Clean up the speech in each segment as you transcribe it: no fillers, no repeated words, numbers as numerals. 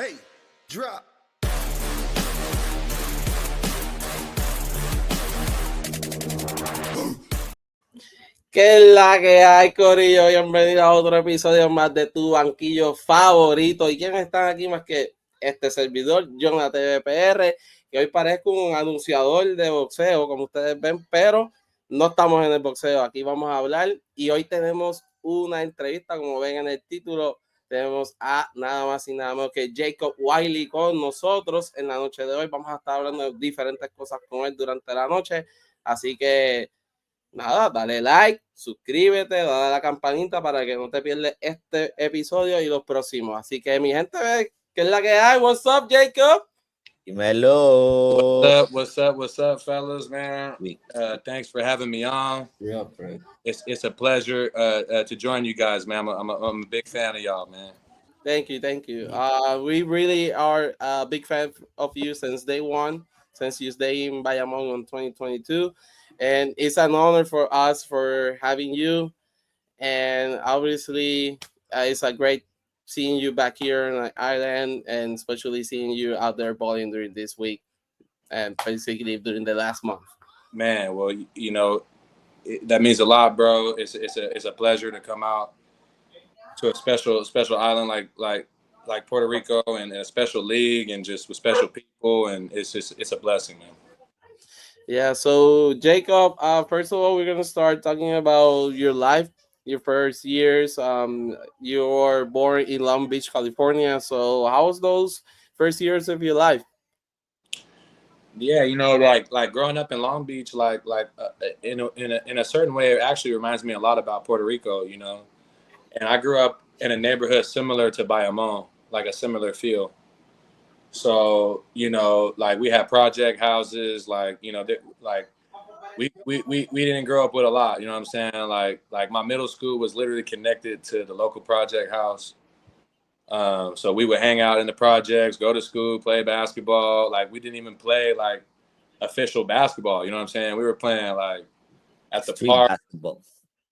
Hey, drop. ¿Qué es la que hay, corillo? Bienvenido a otro episodio más de tu banquillo favorito. ¿Y quiénes están aquí más que este servidor, John TVPR? Que hoy parezco un anunciador de boxeo, como ustedes ven, pero no estamos en el boxeo. Aquí vamos a hablar y hoy tenemos una entrevista, como ven en el título. Tenemos a nada más y nada menos que Jacob Wiley con nosotros en la noche de hoy. Vamos a estar hablando de diferentes cosas con él durante la noche. Así que nada, dale like, suscríbete, dale a la campanita para que no te pierdas este episodio y los próximos. Así que mi gente, ¿qué es la que hay? What's up, Jacob? Hello. What's up, fellas, man? Thanks for having me on. Yeah, bro. It's a pleasure to join you guys, man. I'm a big fan of y'all, man. Thank you. We really are a big fan of you since day one, since you stay in Bayamon in 2022. And it's an honor for us for having you. And obviously, it's a great seeing you back here in Ireland, and especially seeing you out there bowling during this week and basically during the last month. Man, well, you know, that means a lot, bro. It's a pleasure to come out to a special island like Puerto Rico and a special league and just with special people, and it's a blessing, man. Yeah, so Jacob, first of all, we're gonna start talking about your life, your first years. You were born in Long Beach, California. So how was those first years of your life? Yeah, you know, like growing up in Long Beach, in a certain way, it actually reminds me a lot about Puerto Rico, you know. And I grew up in a neighborhood similar to Bayamon, like a similar feel. So, you know, like we had project houses, like, you know, we didn't grow up with a lot, you know what I'm saying? Like my middle school was literally connected to the local project house. So we would hang out in the projects, go to school, play basketball. Like we didn't even play like official basketball, you know what I'm saying? We were playing like at the Street park, basketball.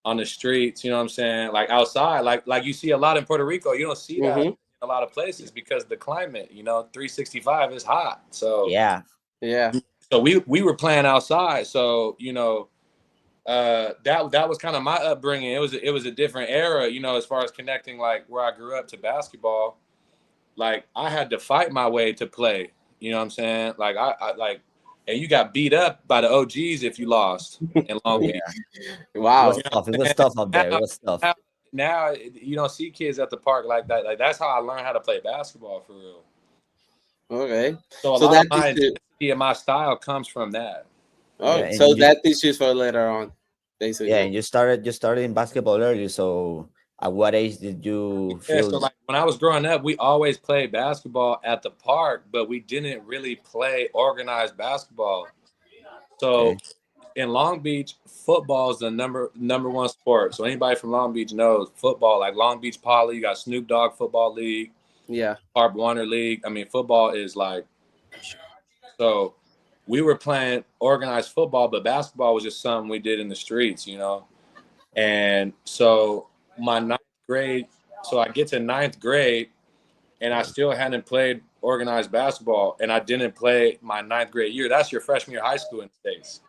on the streets, you know what I'm saying? Like outside, like you see a lot in Puerto Rico. You don't see that in a lot of places because the climate, you know, 365 is hot. So Yeah. So we were playing outside. So, you know, that was kind of my upbringing. It was a different era, you know, as far as connecting like where I grew up to basketball. Like I had to fight my way to play. You know what I'm saying? Like I like, and you got beat up by the OGs if you lost in Long Beach. Wow. It was tough out there. It was tough. Now you don't see kids at the park like that. Like that's how I learned how to play basketball for real. Okay. So a lot of my intensity and my style comes from that. Oh, yeah, so that teaches for later on, basically. Yeah, and you started in basketball early. So at what age did you feel? Yeah, so like when I was growing up, we always played basketball at the park, but we didn't really play organized basketball. So in Long Beach, football is the number one sport. So anybody from Long Beach knows football, like Long Beach Poly, you got Snoop Dogg Football League. Yeah. Harp Warner League. I mean, football is like, so we were playing organized football, but basketball was just something we did in the streets, you know? And so my ninth grade, so I get to ninth grade and I still hadn't played organized basketball, and I didn't play my ninth grade year. That's your freshman year of high school in the States.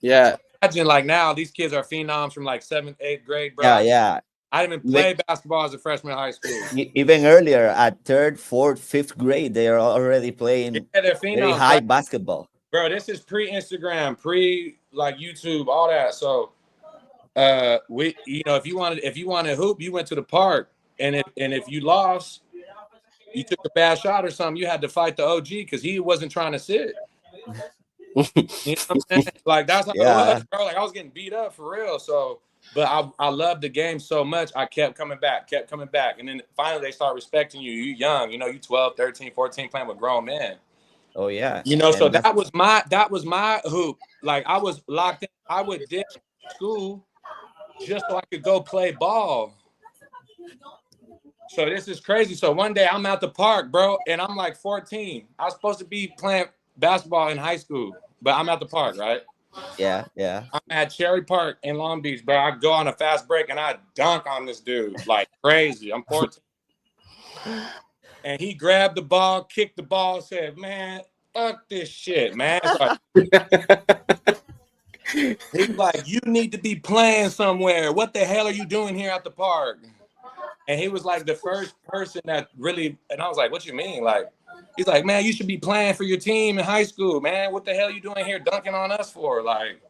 Yeah. So imagine like now these kids are phenoms from like 7th, 8th grade, bro. Yeah. I didn't even play basketball as a freshman in high school. Even earlier, at 3rd, 4th, 5th grade, they are already playing they're phenoms, very high basketball. Bro, this is pre-Instagram, like YouTube, all that. So, we, you know, if you wanted to hoop, you went to the park, and if you lost, you took a bad shot or something, you had to fight the OG because he wasn't trying to sit. You know what I'm saying? Like that's how it was, bro. Like I was getting beat up for real. So, but I loved the game so much, I kept coming back, and then finally they start respecting you. You young, you know, you 12, 13, 14, playing with grown men. Oh yeah. You know, and so that was my hoop. Like I was locked in. I would ditch school just so I could go play ball. So this is crazy. So one day I'm at the park, bro, and I'm like 14. I was supposed to be playing basketball in high school, but I'm at the park, right? Yeah. I'm at Cherry Park in Long Beach, bro. I go on a fast break and I dunk on this dude like crazy. I'm 14. And he grabbed the ball, kicked the ball, said, "Man, fuck this shit, man." It's like, he's like, "You need to be playing somewhere. What the hell are you doing here at the park?" And he was like the first person that really, and I was like, "What you mean?" Like, he's like, "Man, you should be playing for your team in high school, man. What the hell are you doing here dunking on us for?" Like,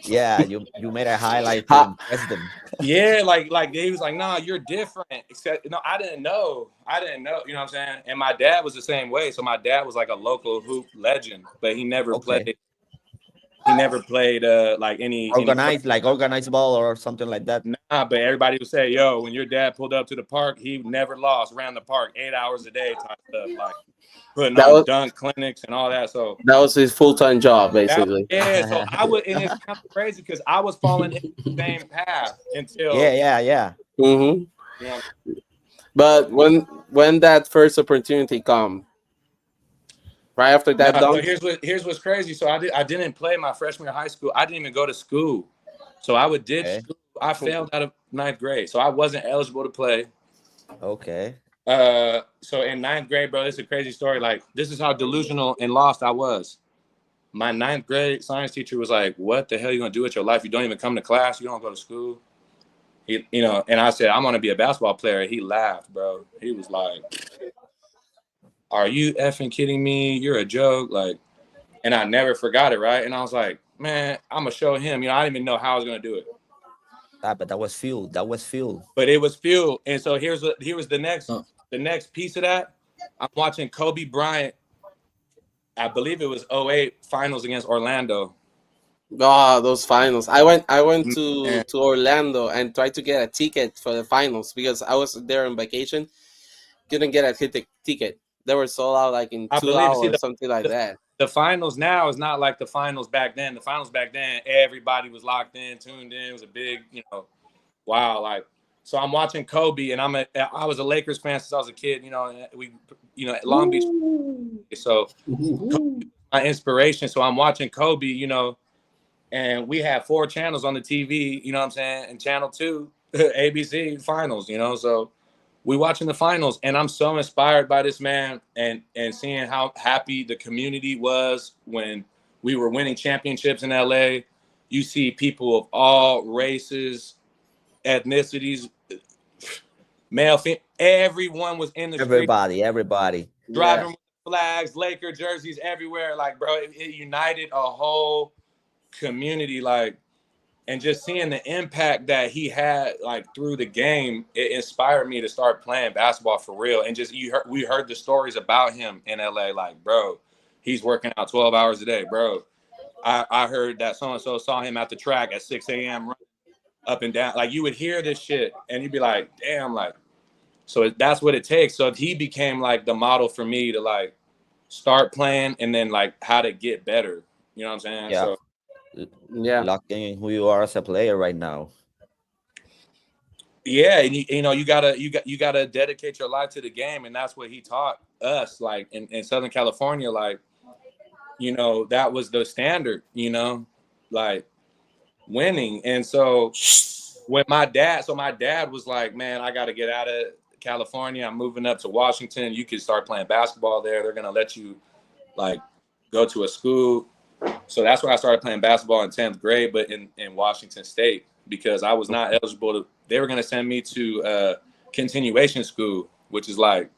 yeah, you made a highlight to impress them. yeah, like he was like, "Nah, you're different." Except, no, I didn't know. You know what I'm saying? And my dad was the same way. So my dad was like a local hoop legend, but he never played. He never played like any organized ball or something like that. Nah, but everybody would say, "Yo, when your dad pulled up to the park, he never lost. Ran the park 8 hours a day, type stuff, like putting on dunk clinics and all that." So that was his full-time job, basically. Yeah, so I would, and it's kind of crazy because I was falling in the same path until Mm-hmm. You know, But when that first opportunity come, right after that dunk, so here's what's crazy. So I didn't play my freshman year of high school. I didn't even go to school. So I would ditch school. I failed out of 9th grade, so I wasn't eligible to play. Okay. So in 9th grade, bro, this is a crazy story. Like, this is how delusional and lost I was. My 9th grade science teacher was like, "What the hell are you gonna do with your life? You don't even come to class. You don't go to school." He, you know, and I said, "I'm gonna be a basketball player." He laughed, bro. He was like, "Are you effing kidding me? You're a joke." Like, and I never forgot it, right? And I was like, "Man, I'm gonna show him." You know, I didn't even know how I was gonna do it. But that was fuel. That was fuel. But it was fuel. And so here was the next piece of that. I'm watching Kobe Bryant. I believe it was 08 finals against Orlando. oh, those finals! I went to Orlando and tried to get a ticket for the finals because I was there on vacation. Couldn't get a ticket. They were sold out like in 2 hours, something like that. The finals now is not like the finals back then. The finals back then, everybody was locked in, tuned in. It was a big, wow. Like, so I'm watching Kobe, and I was a Lakers fan since I was a kid. At Long Beach. So Kobe, my inspiration. So I'm watching Kobe, and we have 4 channels on the TV. You know what I'm saying? And channel 2, ABC finals. So we watching the finals, and I'm so inspired by this man, and seeing how happy the community was when we were winning championships in LA. You see people of all races, ethnicities, male, female, everyone was in the street. Everybody. Driving with flags, Laker jerseys everywhere. Like, bro, it united a whole community, like, and just seeing the impact that he had, like, through the game, it inspired me to start playing basketball for real. And just we heard the stories about him in LA, like, bro, he's working out 12 hours a day, bro. I heard that so-and-so saw him at the track at 6 a.m. running up and down. Like, you would hear this shit, and you'd be like, damn, like, so that's what it takes. So he became, like, the model for me to, like, start playing and then, like, how to get better. You know what I'm saying? Yeah. So, Locked in who you are as a player right now. Yeah, and you gotta dedicate your life to the game, and that's what he taught us. Like in Southern California, like, that was the standard. Like, winning. And so when my dad was like, "Man, I got to get out of California. I'm moving up to Washington. You can start playing basketball there. They're gonna let you, like, go to a school." So that's why I started playing basketball in 10th grade, but in Washington State, because I was not eligible to. They were going to send me to continuation school, which is like,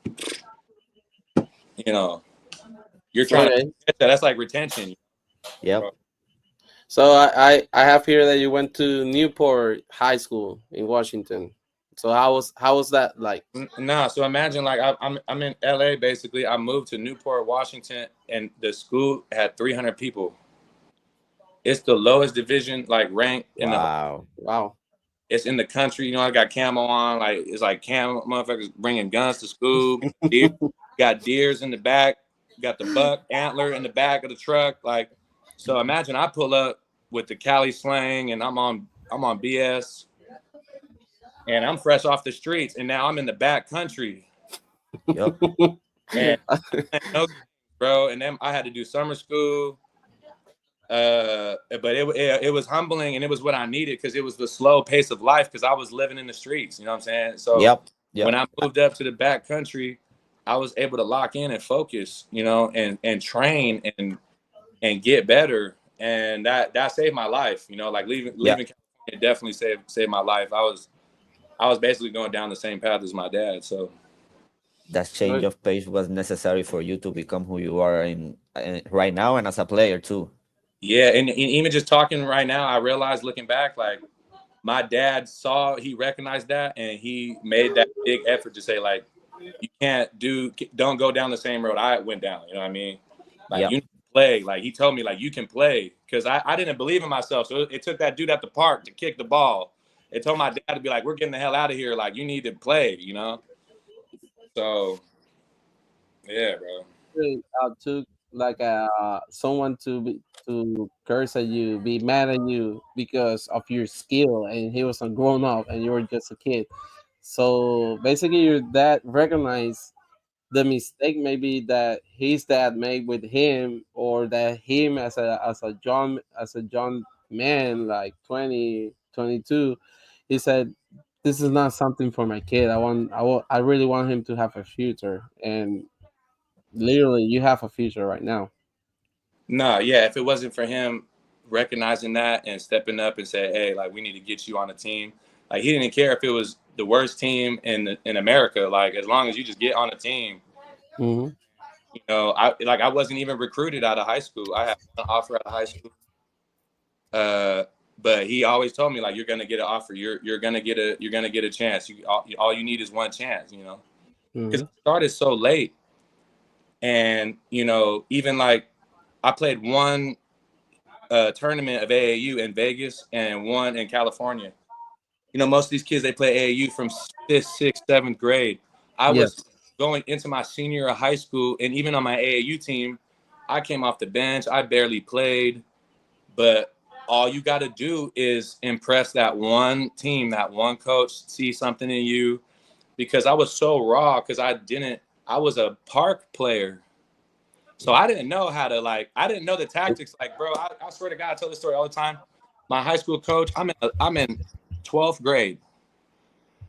you're trying to. That's like retention. Yep. So I have here that you went to Newport High School in Washington. So how was that like? Nah, so imagine, like, I'm in LA basically. I moved to Newport, Washington, and the school had 300 people. It's the lowest division, like, rank in Wow. It's in the country. I got camo on. Like, it's like camo motherfuckers bringing guns to school. Got deers in the back. Got the buck antler in the back of the truck. Like, so imagine I pull up with the Cali slang, and I'm on BS, and I'm fresh off the streets, and now I'm in the back country. Yep. And bro, and then I had to do summer school. But it was humbling, and it was what I needed, because it was the slow pace of life, because I was living in the streets. You know what I'm saying? So when I moved up to the back country, I was able to lock in and focus, you know, and train and get better. And that saved my life, you know, like leaving California definitely saved my life. I was basically going down the same path as my dad. So that change of pace was necessary for you to become who you are in right now and as a player too. yeah, and even just talking right now, I realized looking back, like my dad he recognized that, and he made that big effort to say, like, you don't go down the same road I went down. You know what I mean? Like, you play. Like, he told me, like, you can play, because I didn't believe in myself. So it took that dude at the park to kick the ball. It told my dad to be like, we're getting the hell out of here. Like, you need to play, you know? So, yeah, bro. Took like someone to curse at you, be mad at you because of your skill, and he was a grown up and you were just a kid. So basically, your dad recognized the mistake maybe that his dad made with him, or that him as a young man, like 20, 22, he said, this is not something for my kid. I really want him to have a future. And literally, you have a future right now. No, yeah, if it wasn't for him recognizing that and stepping up and say, hey, like, we need to get you on a team. Like, he didn't care if it was the worst team in America. Like, as long as you just get on a team. Mm-hmm. You know, I wasn't even recruited out of high school. I had an offer out of high school. But he always told me, like, you're gonna get an offer. You're gonna get a chance. All you need is one chance, you know. Because Mm-hmm. it started so late. And, you know, even like I played one tournament of AAU in Vegas and one in California. You know, most of these kids, they play AAU from 5th, 6th, 7th grade. I was Yes. going into my senior year of high school, and even on my AAU team, I came off the bench. I barely played, but all you got to do is impress that one team, that one coach, see something in you. Because I was so raw, because I was a park player. So I didn't know how to, like, I didn't know the tactics. Like, bro, I swear to God, I tell this story all the time. My high school coach, I'm in 12th grade.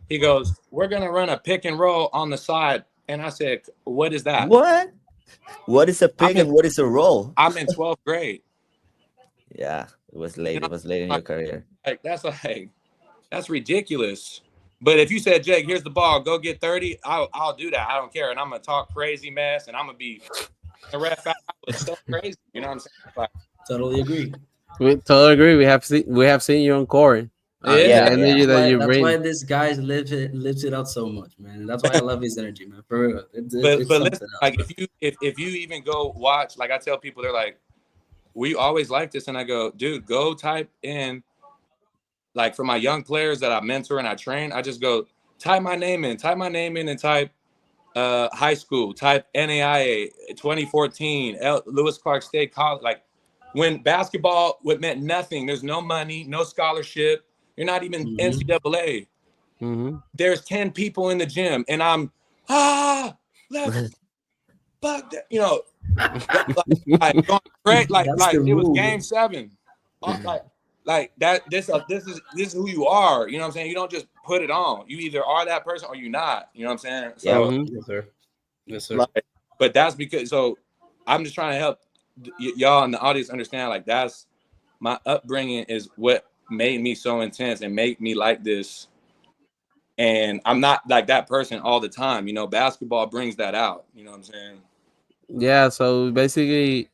He goes, we're going to run a pick and roll on the side. And I said, what is that? What is a pick and what is a roll? I'm in 12th grade. Yeah, it was late. You know, It was late in your career. That's ridiculous. But if you said, Jake, here's the ball, go get 30, I'll do that. I don't care. And I'm going to talk crazy mess, and I'm going to be the ref. I was so crazy. You know what I'm saying? Like, Totally agree. We totally agree. We have seen you on court. The Yeah. energy that you That's bring. why this guy lives it out so much, man. And that's why I love his energy, man. For real, it's but something listen, else, like, bro. if you even go watch, like, I tell people, they're like, we always like this, and I go, dude, go type in, like, for my young players that I mentor and I train, I just go type my name in and type high school, type NAIA 2014 Lewis Clark State College. Like, when basketball meant nothing, there's no money, no scholarship, you're not even NCAA. Mm-hmm. There's 10 people in the gym, and I'm let's fuck that, you know, like going great, like That's the it was rule. game 7, like that. This is who you are. You know what I'm saying? You don't just put it on. You either are that person or you're not. You know what I'm saying? So, Yes, sir. Yes, sir. like, but that's because. So, I'm just trying to help y'all in the audience understand. Like, that's my upbringing is what made me so intense and made me like this. And I'm not like that person all the time. You know, basketball brings that out. You know what I'm saying? Yeah. So basically,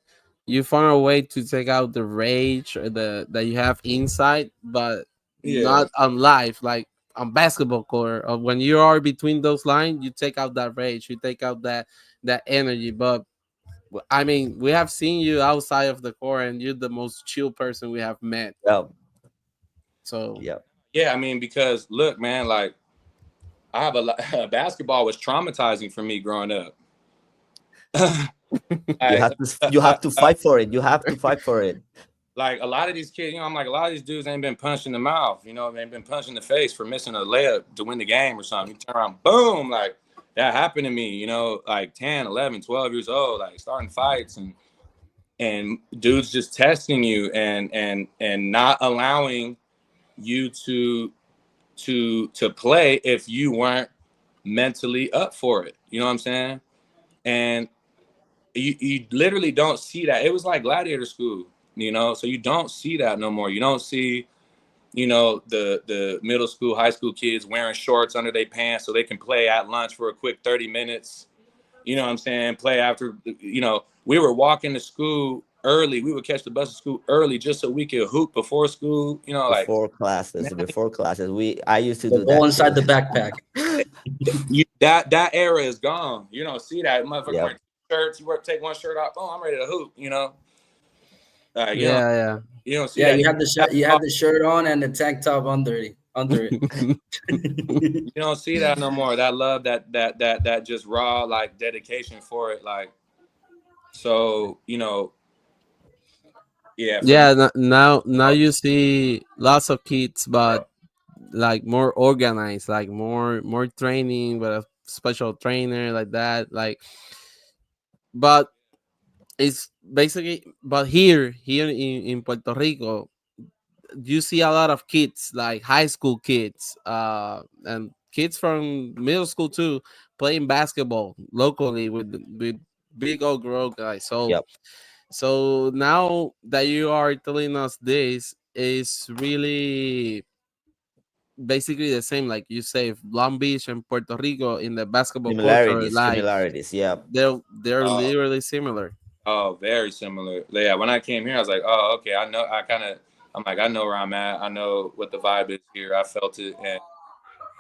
you found a way to take out the rage or that you have inside, but Yeah. not on life, like on basketball court. Or when you are between those lines, you take out that rage, you take out that energy. But I mean, we have seen you outside of the court, and you're the most chill person we have met. Yeah. So Yeah. Yeah. I mean, because look, man, like, I have basketball was traumatizing for me growing up. You have to fight for it. You have to fight for it. Like, a lot of these kids, you know, I'm like, a lot of these dudes ain't been punched in the mouth, you know, they've been punched in the face for missing a layup to win the game or something. You turn around, boom, like, that happened to me, you know, like 10, 11, 12 years old, like, starting fights and dudes just testing you and not allowing you to play if you weren't mentally up for it. You know what I'm saying? And you literally don't see that. It was like gladiator school, you know, so you don't see that no more. You don't see, you know, the middle school, high school kids wearing shorts under their pants so they can play at lunch for a quick 30 minutes. You know what I'm saying? Play after, you know, we were walking to school early. We would catch the bus to school early just so we could hoop before school, you know, like Before classes, I used to The do ball that inside too. the backpack. that era is gone. You don't see that motherfucker Yep. wearing shirts. You take one shirt off. Oh, I'm ready to hoop. You know, Yeah. you don't see Yeah, that. you had the shirt. You had the shirt on and the tank top under it. You don't see that no more. That love, that just raw like dedication for it. Like, so you know, yeah. Yeah, now you see lots of kids, but like more organized, like more training with a special trainer like that. Like, but it's basically, but here in Puerto Rico, you see a lot of kids, like high school kids, and kids from middle school too, playing basketball locally with big old girl guys. So Yep. so now that you are telling us this, is really basically the same, like you say, Long Beach and Puerto Rico in the basketball culture, like Similarities. Yep. they're literally similar. Oh, very similar. Yeah, when I came here, I was like, oh, okay. I know. I'm like, I know where I'm at. I know what the vibe is here. I felt it, and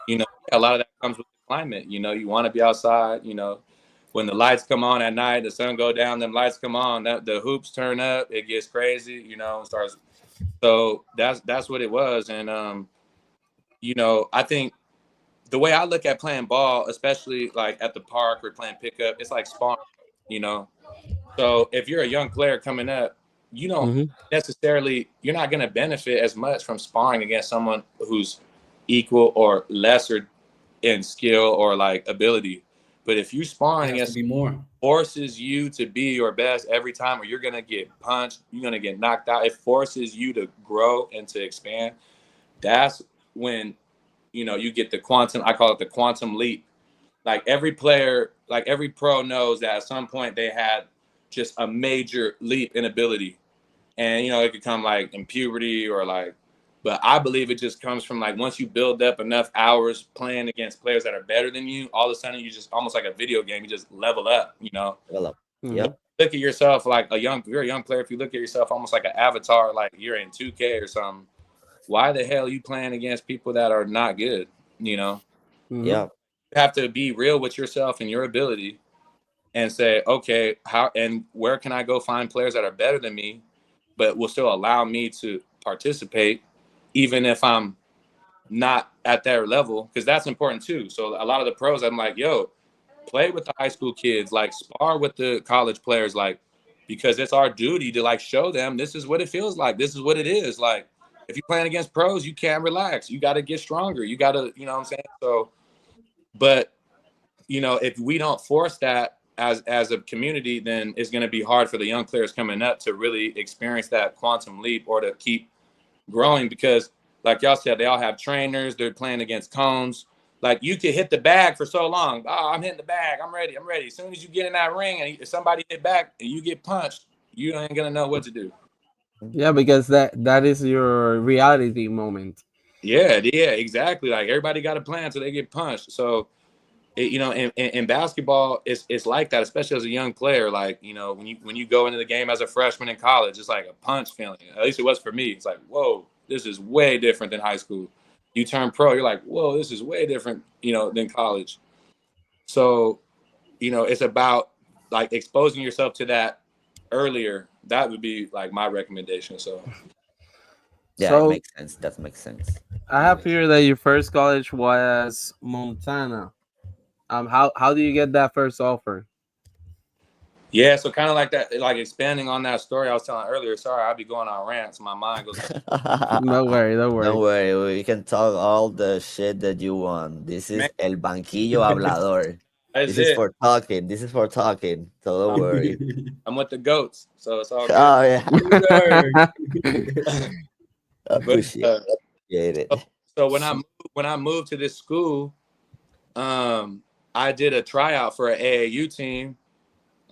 you know, a lot of that comes with the climate. You know, you want to be outside. You know, when the lights come on at night, the sun go down, them lights come on, the hoops turn up, it gets crazy. You know, starts. So that's what it was, and you know, I think the way I look at playing ball, especially like at the park or playing pickup, it's like sparring. You know. So if you're a young player coming up, you don't necessarily, you're not going to benefit as much from sparring against someone who's equal or lesser in skill or like ability. But if you sparring against more, forces you to be your best every time, or you're going to get punched, you're going to get knocked out. It forces you to grow and to expand. That's when, you know, you get the quantum, I call it the quantum leap. Like every player, like every pro knows that at some point they had just a major leap in ability. And, you know, it could come like in puberty or like, but I believe it just comes from like once you build up enough hours playing against players that are better than you, all of a sudden you just almost like a video game, you just level up, you know. Yep. Look at yourself like you're a young player. If you look at yourself almost like an avatar, like you're in 2K or something, why the hell are you playing against people that are not good, you know? Yeah. You have to be real with yourself and your ability and say, okay, how and where can I go find players that are better than me, but will still allow me to participate, even if I'm not at their level, because that's important too. So a lot of the pros, I'm like, yo, play with the high school kids, like spar with the college players, like, because it's our duty to like show them this is what it feels like. This is what it is. Like, if you're playing against pros, you can't relax. You got to get stronger. You got to, you know what I'm saying? So, but, you know, if we don't force that as a community, then it's going to be hard for the young players coming up to really experience that quantum leap or to keep growing, because like y'all said, they all have trainers. They're playing against cones. Like you could hit the bag for so long. Oh, I'm hitting the bag. I'm ready. As soon as you get in that ring and if somebody hit back and you get punched, you ain't going to know what to do. Yeah, because that is your reality moment. Yeah, exactly. Like everybody got a plan so they get punched. So, you know, in basketball, it's like that, especially as a young player. Like, you know, when you go into the game as a freshman in college, it's like a punch feeling. At least it was for me. It's like, whoa, this is way different than high school. You turn pro, you're like, whoa, this is way different, you know, than college. So, you know, it's about like exposing yourself to that earlier. That would be like my recommendation. So, Yeah, So it makes sense. That makes sense. I have here that your first college was Montana. How do you get that first offer? yeah, so kind of like that, like expanding on that story I was telling earlier. Sorry, I'll be going on rants. My mind goes. Don't worry. Don't worry. We can talk all the shit that you want. This is Man. El Banquillo Hablador. That's This is it. for talking. So don't worry. I'm with the goats, so it's all good. Oh yeah. But, Appreciate it. so when I moved to this school, I did a tryout for an AAU team,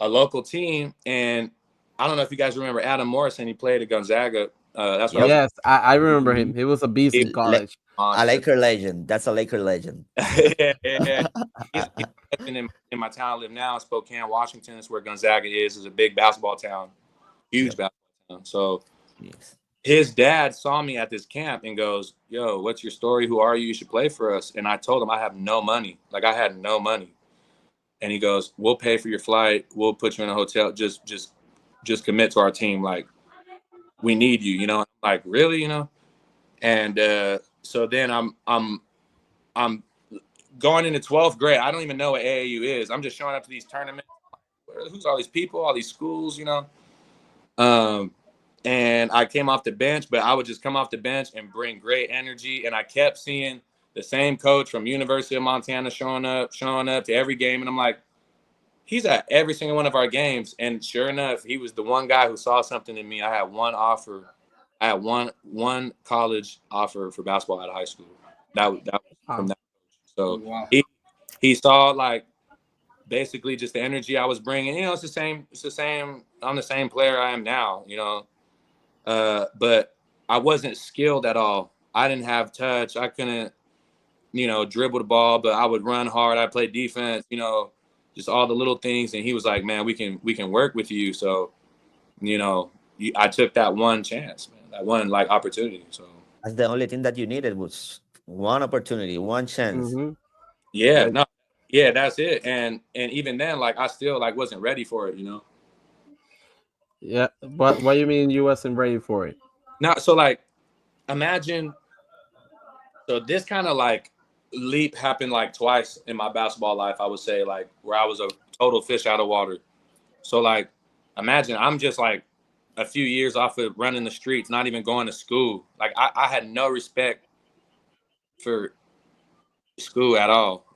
a local team, and I don't know if you guys remember Adam Morrison. He played at Gonzaga. That's what Yes, I remember him. He was a beast in He- college. A Laker legend. That's a Laker legend. yeah. He's in my town I live now in Spokane, Washington. That's where Gonzaga is. It's a big basketball town, huge basketball town. So Yes. his dad saw me at this camp and goes, "Yo, what's your story? Who are you? You should play for us." And I told him I have no money. Like I had no money. And he goes, "We'll pay for your flight. We'll put you in a hotel. Just commit to our team. Like we need you, you know." I'm like, really, you know? And so then I'm going into 12th grade. I don't even know what AAU is. I'm just showing up to these tournaments. Who's all these people, all these schools, you know? And I came off the bench, but I would just come off the bench and bring great energy. And I kept seeing the same coach from University of Montana showing up to every game. And I'm like, he's at every single one of our games. And sure enough, he was the one guy who saw something in me. I had one offer. I had one college offer for basketball out of high school. That was from that coach. So Wow. he saw like basically just the energy I was bringing. You know, it's the same. I'm the same player I am now, you know. But I wasn't skilled at all. I didn't have touch. I couldn't, you know, dribble the ball, but I would run hard. I played defense, you know, just all the little things. And he was like, "Man, we can work with you." So, you know, I took that one chance, man, that one like opportunity. So That's the only thing that you needed was one opportunity, one chance. Mhm. yeah, Like- no, yeah, that's it. And even then, like I still like wasn't ready for it, you know. Yeah, but what do you mean you wasn't ready for it? Now, so like, imagine. So this kind of like leap happened like twice in my basketball life. I would say like where I was a total fish out of water. So like, imagine I'm just like a few years off of running the streets, not even going to school. Like I had no respect for school at all.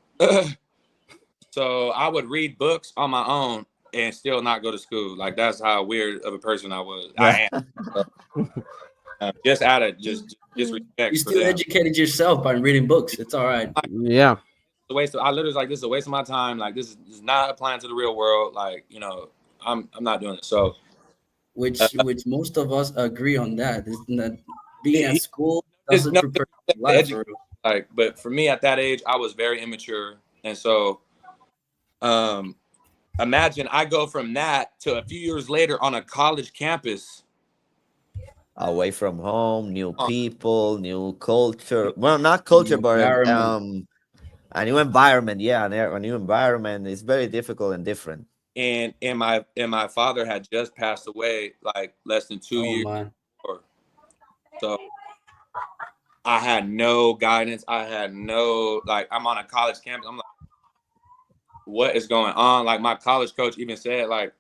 So I would read books on my own and still not go to school. Like that's how weird of a person I was. I am. Just out of just respect. You for still them. educated yourself by reading books. It's all right. Yeah. A waste of, I literally was like, this is a waste of my time. Like this is not applying to the real world. Like, you know, I'm not doing it. So Which most of us agree on that. Isn't that being at school It's doesn't no- prepare you for life for real. like, but for me at that age, I was very immature. And so imagine I go from that to a few years later on a college campus. Away from home, new people, new culture. Well, not culture, New but environment. a new environment. Yeah, a new environment is very difficult and different. And my father had just passed away like less than 2 years Man. before. So I had no guidance. I had no, like, I'm on a college campus. I'm like, what is going on? Like, my college coach even said, like,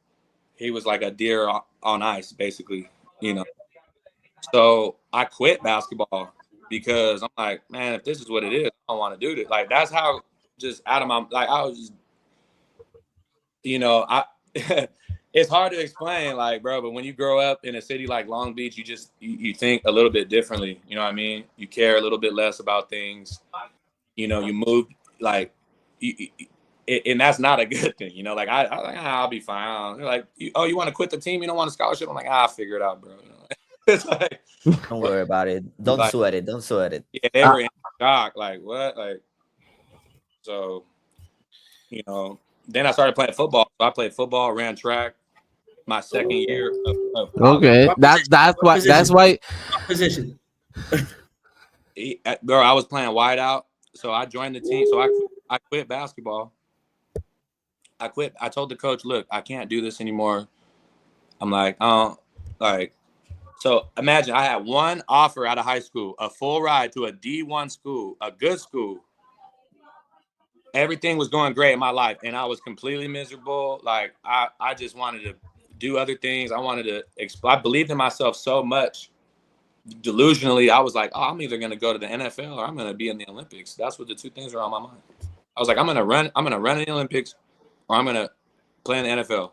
he was like a deer on ice, basically, you know. So I quit basketball because I'm like, man, if this is what it is, I don't want to do this. Like, that's how just out of my, like, I was just, you know, it's hard to explain, like, bro, but when you grow up in a city like Long Beach, you just, you think a little bit differently. You know what I mean? You care a little bit less about things. You know, you move, like, and that's not a good thing. You know, like, I'll be fine. They're like, you want to quit the team? You don't want a scholarship? I'm like, I'll figure it out, bro. You know? It's like, Don't worry about it. Don't like, sweat it. Don't sweat it. yeah, they were in shock. Like, what? Like, so, you know, then I started playing football. So I played football, ran track my second year of college. Okay. That's why. Position. Bro, I was playing wide out. So I joined the team. So I quit basketball. I quit. I told the coach, look, I can't do this anymore. I'm like, so imagine I had one offer out of high school, a full ride to a D1 school, a good school. Everything was going great in my life, and I was completely miserable. Like, I just wanted to do other things. I wanted to I believed in myself so much. Delusionally, I was like, oh, I'm either going to go to the NFL or I'm going to be in the Olympics. That's what the two things were on my mind. I was like, I'm going to run in the Olympics or I'm going to play in the NFL.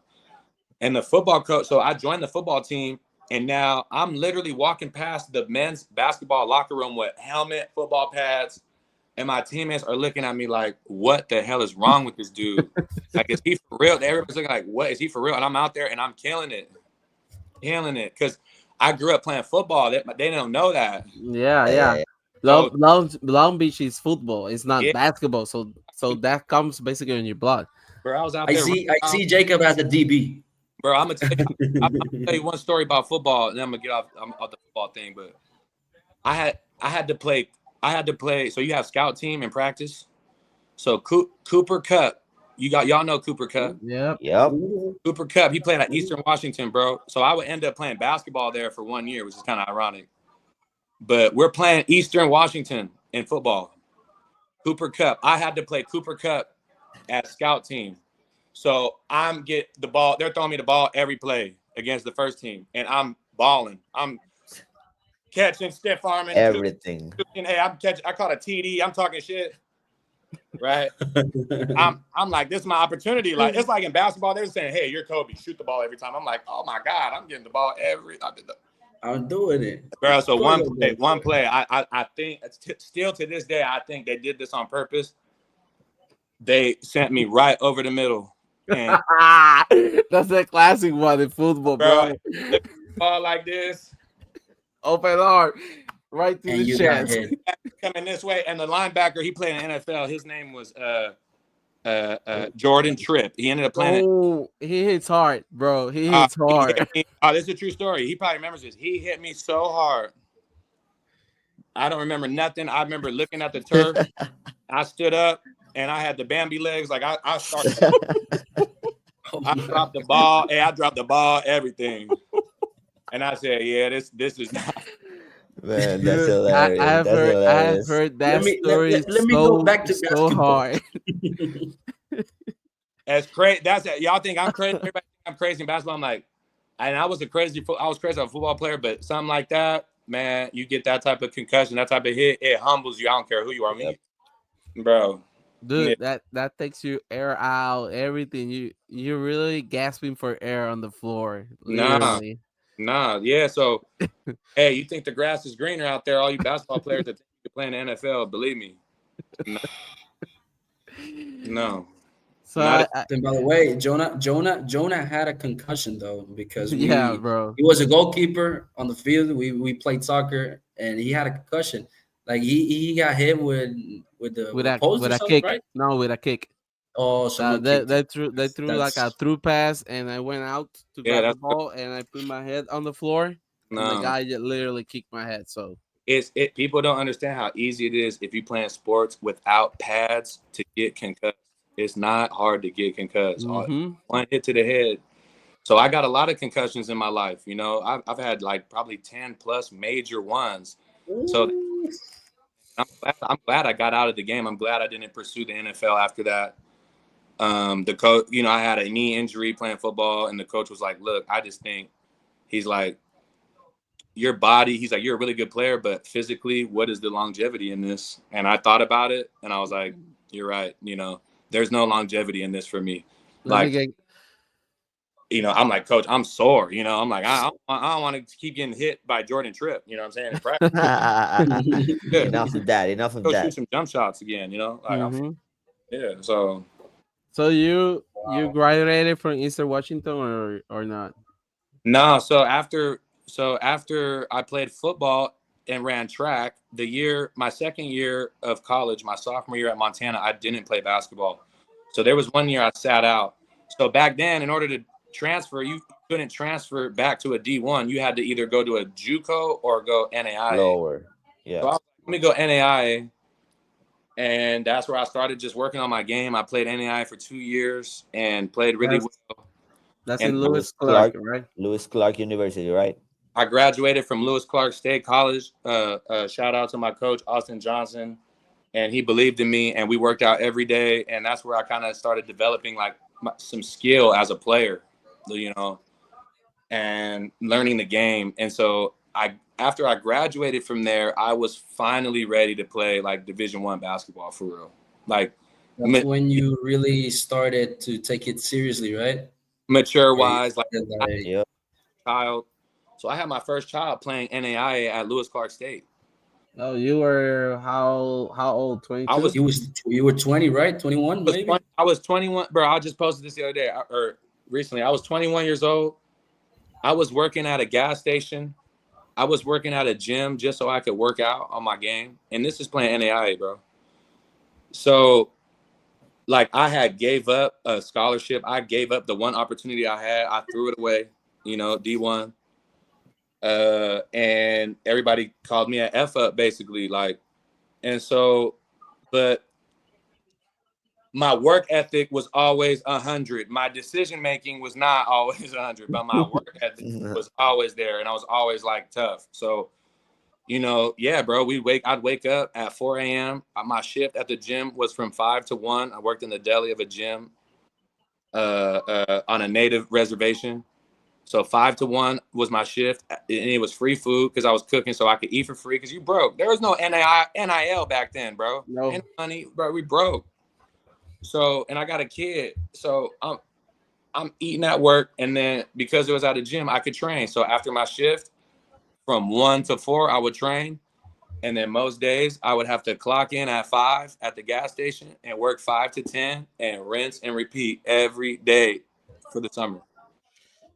And the football coach, so I joined the football team, and now I'm literally walking past the men's basketball locker room with helmet, football pads, and my teammates are looking at me like, what the hell is wrong with this dude? Like, is he for real? Everybody's looking like, what, is he for real? And I'm out there and I'm killing it. Because I grew up playing football. They don't know that. Yeah. So, Long Beach is football. It's not Yeah. basketball. So that comes basically in your blood. bro, I was out I there. see Jacob as a DB. Bro, I'm gonna tell you one story about football, and then I'm gonna get off the football thing. But I had to play. So you have scout team in practice. So Cooper Cup, y'all know Cooper Cup. Yep. Cooper Cup, he played at Eastern Washington, bro. So I would end up playing basketball there for 1 year, which is kind of ironic. But we're playing Eastern Washington in football. Cooper Cup. I had to play Cooper Cup at scout team. So I'm get the ball. They're throwing me the ball every play against the first team, and I'm balling. I'm catching, stiff arming, everything. Hey, I caught a TD. I'm talking shit, right? I'm like, this is my opportunity. Like, it's like in basketball, they're saying, "Hey, you're Kobe. Shoot the ball every time." I'm like, "Oh my god, I'm getting the ball I'm doing it, bro." So one play. I think still to this day, I think they did this on purpose. They sent me right over the middle. And that's a classic one in football, bro. Ball like this, open arm, right to and the chest. coming this way. And the linebacker, he played in the NFL. His name was Jordan Tripp. He ended up playing. Oh, he hits hard, bro. He hits hard. This is a true story. He probably remembers this. He hit me so hard. I don't remember nothing. I remember looking at the turf. I stood up. And I had the Bambi legs. Like I started. I dropped the ball. Hey, I dropped the ball. Everything. And I said, "Yeah, this is not." Man, that's hilarious. I have heard that story. Let me go back to so hard. That's crazy. Y'all think I'm crazy? Everybody think I'm crazy in basketball. I'm like, and I was crazy as a football player, but something like that, man, you get that type of concussion, that type of hit, it humbles you. I don't care who you are, bro. Dude, that takes you air out, everything. You're really gasping for air on the floor. Literally. Nah. Yeah. So, hey, you think the grass is greener out there? All you basketball players that think you can play in the NFL, believe me. No. So and by the way, Jonah had a concussion though, because bro, he was a goalkeeper on the field. We played soccer, and he had a concussion. Like he got hit with a kick, right? No, with a kick. Oh, so they threw like a through pass, and I went out to grab the ball, and I put my head on the floor, and the guy literally kicked my head. So people don't understand how easy it is if you playing sports without pads to get concussed. It's not hard to get concussed. One hit to the head. So I got a lot of concussions in my life. You know, I've had like probably 10 plus major ones. So I'm glad I got out of the game. I'm glad I didn't pursue the NFL after that. The coach, I had a knee injury playing football, and the coach was like, "Look, I just think," he's like, "your body," he's like, "you're a really good player, but physically, what is the longevity in this?" And I thought about it, and I was like, "You're right. There's no longevity in this for me." I'm like, "Coach, I'm sore." I'm like, I don't want to keep getting hit by Jordan Tripp. You know what I'm saying? Enough of that. Go shoot some jump shots again. So you graduated from Eastern Washington or not? No. So after I played football and ran track, my second year of college, my sophomore year at Montana, I didn't play basketball. So there was 1 year I sat out. So back then, in order to transfer, you couldn't transfer back to a D1. You had to either go to a JUCO or go NAIA. Lower. Yeah. So let me go NAIA. And that's where I started just working on my game. I played NAIA for 2 years and played really well. That's in Lewis Clark, right? Lewis Clark University, right? I graduated from Lewis Clark State College. Shout out to my coach, Austin Johnson. And he believed in me, and we worked out every day. And that's where I kind of started developing like some skill as a player, and learning the game. And so after I graduated from there, I was finally ready to play like Division I basketball for real. Like that's when you really started to take it seriously, right? Mature wise, yeah. Child. So I had my first child playing NAIA at Lewis Clark State. Oh, you were how old? 22? You were 20, right? 21, maybe. I was 21, bro. I just posted this the other day or recently. I was 21 years old. I was working at a gas station. I was working at a gym just so I could work out on my game. And this is playing NAIA, bro. So, like, I had gave up a scholarship. I gave up the one opportunity I had. I threw it away, D1. And everybody called me an F up, basically. Like, and so, but my work ethic was always 100. My decision making was not always 100, but my work ethic was always there, and I was always like tough. So, yeah, bro. I'd wake up at 4 a.m. My shift at the gym was from 5 to 1. I worked in the deli of a gym on a native reservation. So 5 to 1 was my shift, and it was free food because I was cooking, so I could eat for free. Because you broke. There was no NIL back then, bro. No. Ain't no money, bro. We broke. So, and I got a kid, so I'm eating at work, and then because it was at a gym, I could train. So after my shift, from 1 to 4, I would train, and then most days I would have to clock in at 5 at the gas station and work 5 to 10 and rinse and repeat every day for the summer.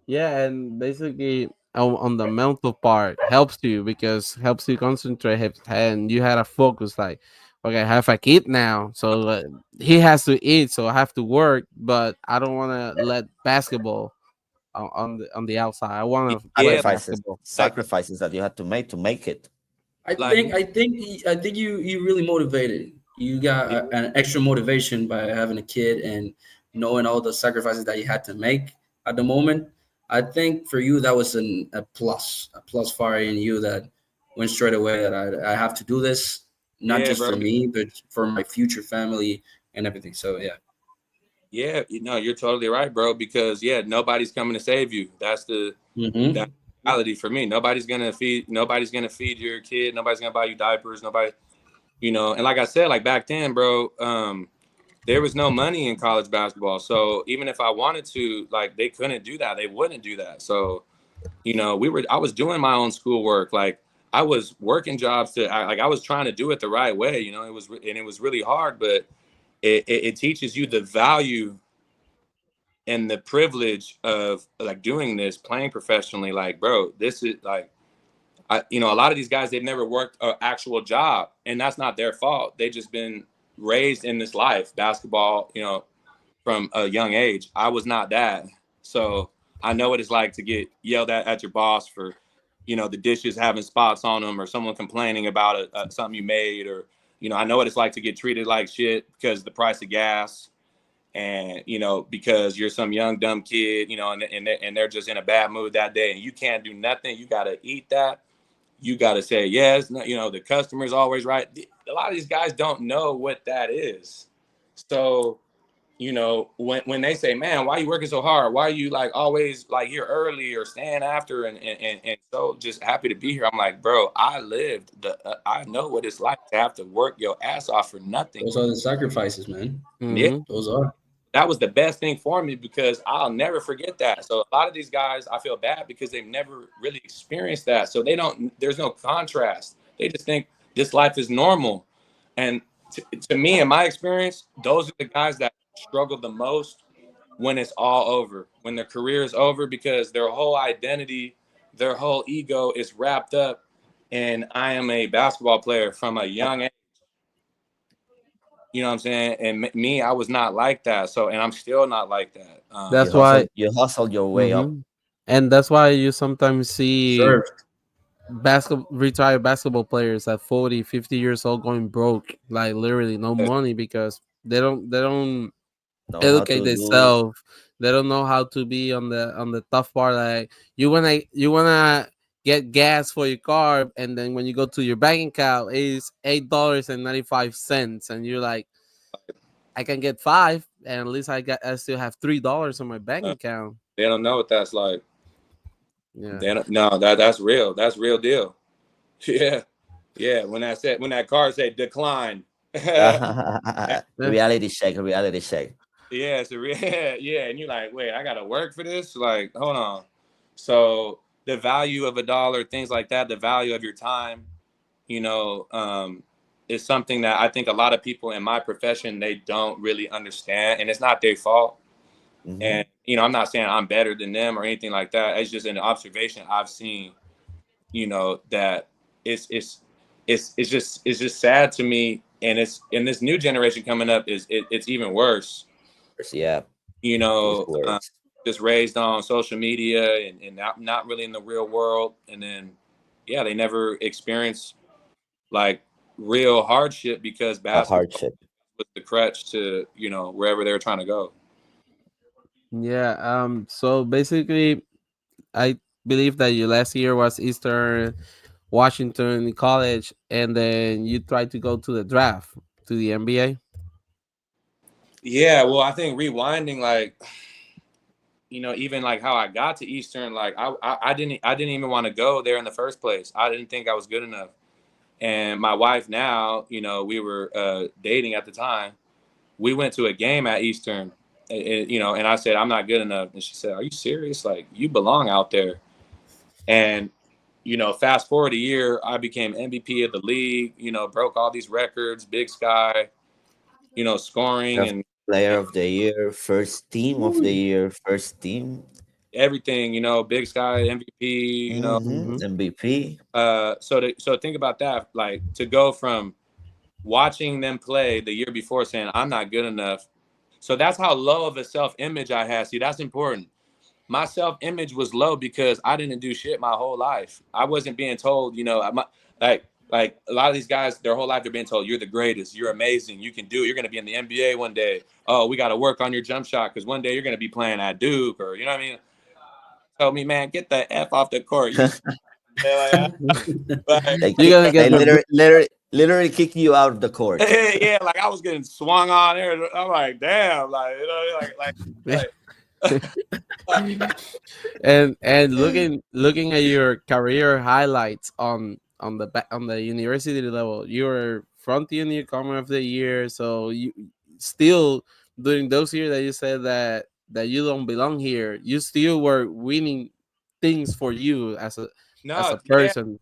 Yeah, and basically on the mental part helps you because helps you concentrate and you had a focus like, okay, I have a kid now, so he has to eat, so I have to work, but I don't want to let basketball on the outside. I want to play Yeah, basketball. Sacrifices that you had to make it. I Like- think you really motivated. You got an extra motivation by having a kid and knowing all the sacrifices that you had to make at the moment. I think for you that was a plus fire in you that went straight away that I have to do this, not Yeah, just bro. for me, but for my future family and everything. So yeah. Yeah, you're totally right, bro. Because nobody's coming to save you. That's the that reality for me. Nobody's gonna feed your kid. Nobody's gonna buy you diapers. Nobody, And like I said, like back then, bro, there was no money in college basketball. So even if I wanted to, like, they couldn't do that. They wouldn't do that. So, I was doing my own schoolwork. Like, I was working jobs I was trying to do it the right way. It was really hard, but it teaches you the value and the privilege of like doing this, playing professionally. Like, bro, this is like, a lot of these guys, they've never worked an actual job, and that's not their fault. They just been raised in this life, basketball, from a young age. I was not that. So I know what it's like to get yelled at your boss for, the dishes having spots on them, or someone complaining about something you made, or, I know what it's like to get treated like shit because of the price of gas. And because you're some young dumb kid, and they're just in a bad mood that day, and you can't do nothing. You gotta eat that. You gotta say yes. The customer's always right. A lot of these guys don't know what that is. So, when they say, "Man, why are you working so hard? Why are you like always like here early or staying after?" and so just happy to be here. I'm like, bro, I know what it's like to have to work your ass off for nothing. Those are the sacrifices, man. Yeah. Those are. That was the best thing for me because I'll never forget that. So a lot of these guys, I feel bad because they've never really experienced that. So there's no contrast. They just think this life is normal. And to me, in my experience, those are the guys that struggle the most when it's all over, when their career is over, because their whole identity, their whole ego is wrapped up in I am a basketball player from a young age. You know what I'm saying? And me, I was not like that. So, and I'm still not like that. That's why you hustle your way up. And that's why you sometimes see Served. retired basketball players at 40, 50 years old going broke, like literally no money because they don't Know how educate to do- themselves. They don't know how to be on the tough part. Like you wanna get gas for your car, and then when you go to your bank account, it's $8.95, and you're like, I can get 5, and at least I still have $3 on my bank account. They don't know what that's like. Yeah. They don't, no, that's real. That's real deal. Yeah. Yeah. When that car said decline. Reality check. Yeah. Yeah. And you're like, wait, I got to work for this? Like, hold on. So the value of $1, things like that, the value of your time, you know, is something that I think a lot of people in my profession, they don't really understand, and it's not their fault. Mhm. And, you know, I'm not saying I'm better than them or anything like that. It's just an observation I've seen, you know, that it's just sad to me. And it's in this new generation coming up it's even worse, Yeah, you it's know, worse. just raised on social media and not really in the real world. And then, yeah, they never experience like real hardship because A basketball hardship. was the crutch to, you know, wherever they were trying to go. Yeah. So basically, I believe that your last year was Eastern Washington College, and then you tried to go to the draft to the NBA. Yeah, well, I think rewinding, like, you know, even like how I got to Eastern, like I didn't even want to go there in the first place. I didn't think I was good enough. And my wife now, you know, we were dating at the time. We went to a game at Eastern, you know, and I said, I'm not good enough. And she said, are you serious? Like, you belong out there. And, you know, fast forward a year, I became MVP of the league, you know, broke all these records, Big Sky, you know, scoring Of and Player of the year, first team of the year, first team. everything, you know, Big Sky, MVP, you know. Mhm. MVP. So think about that, like to go from watching them play the year before saying I'm not good enough. So that's how low of a self-image I had. See, that's important. My self-image was low because I didn't do shit my whole life. I wasn't being told, you know, like a lot of these guys, their whole life they're being told you're the greatest, you're amazing, you can do it, you're going to be in the NBA one day. Oh, we got to work on your jump shot because one day you're going to be playing at Duke, or you know what I mean. Told me, man, get the F off the court. You like, You're gonna They get the literally kick you out of the court. yeah, like I was getting swung on there. I'm like, damn, like, you know, and looking at your career highlights on the university level, you're front newcomer of the year. So you still during those years that you said that you don't belong here, you still were winning things for you as no, a yeah. person.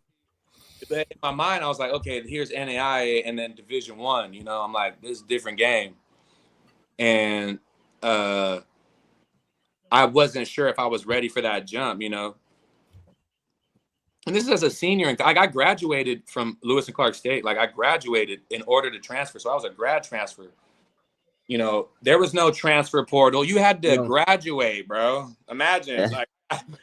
But in my mind, I was like, okay, here's NAIA and then Division One. You know, I'm like, this is a different game, and I wasn't sure if I was ready for that jump. You know, and this is as a senior, and like I graduated from Lewis and Clark State. Like I graduated in order to transfer, so I was a grad transfer. You know, there was no transfer portal. You had to No. graduate, bro. Imagine, like,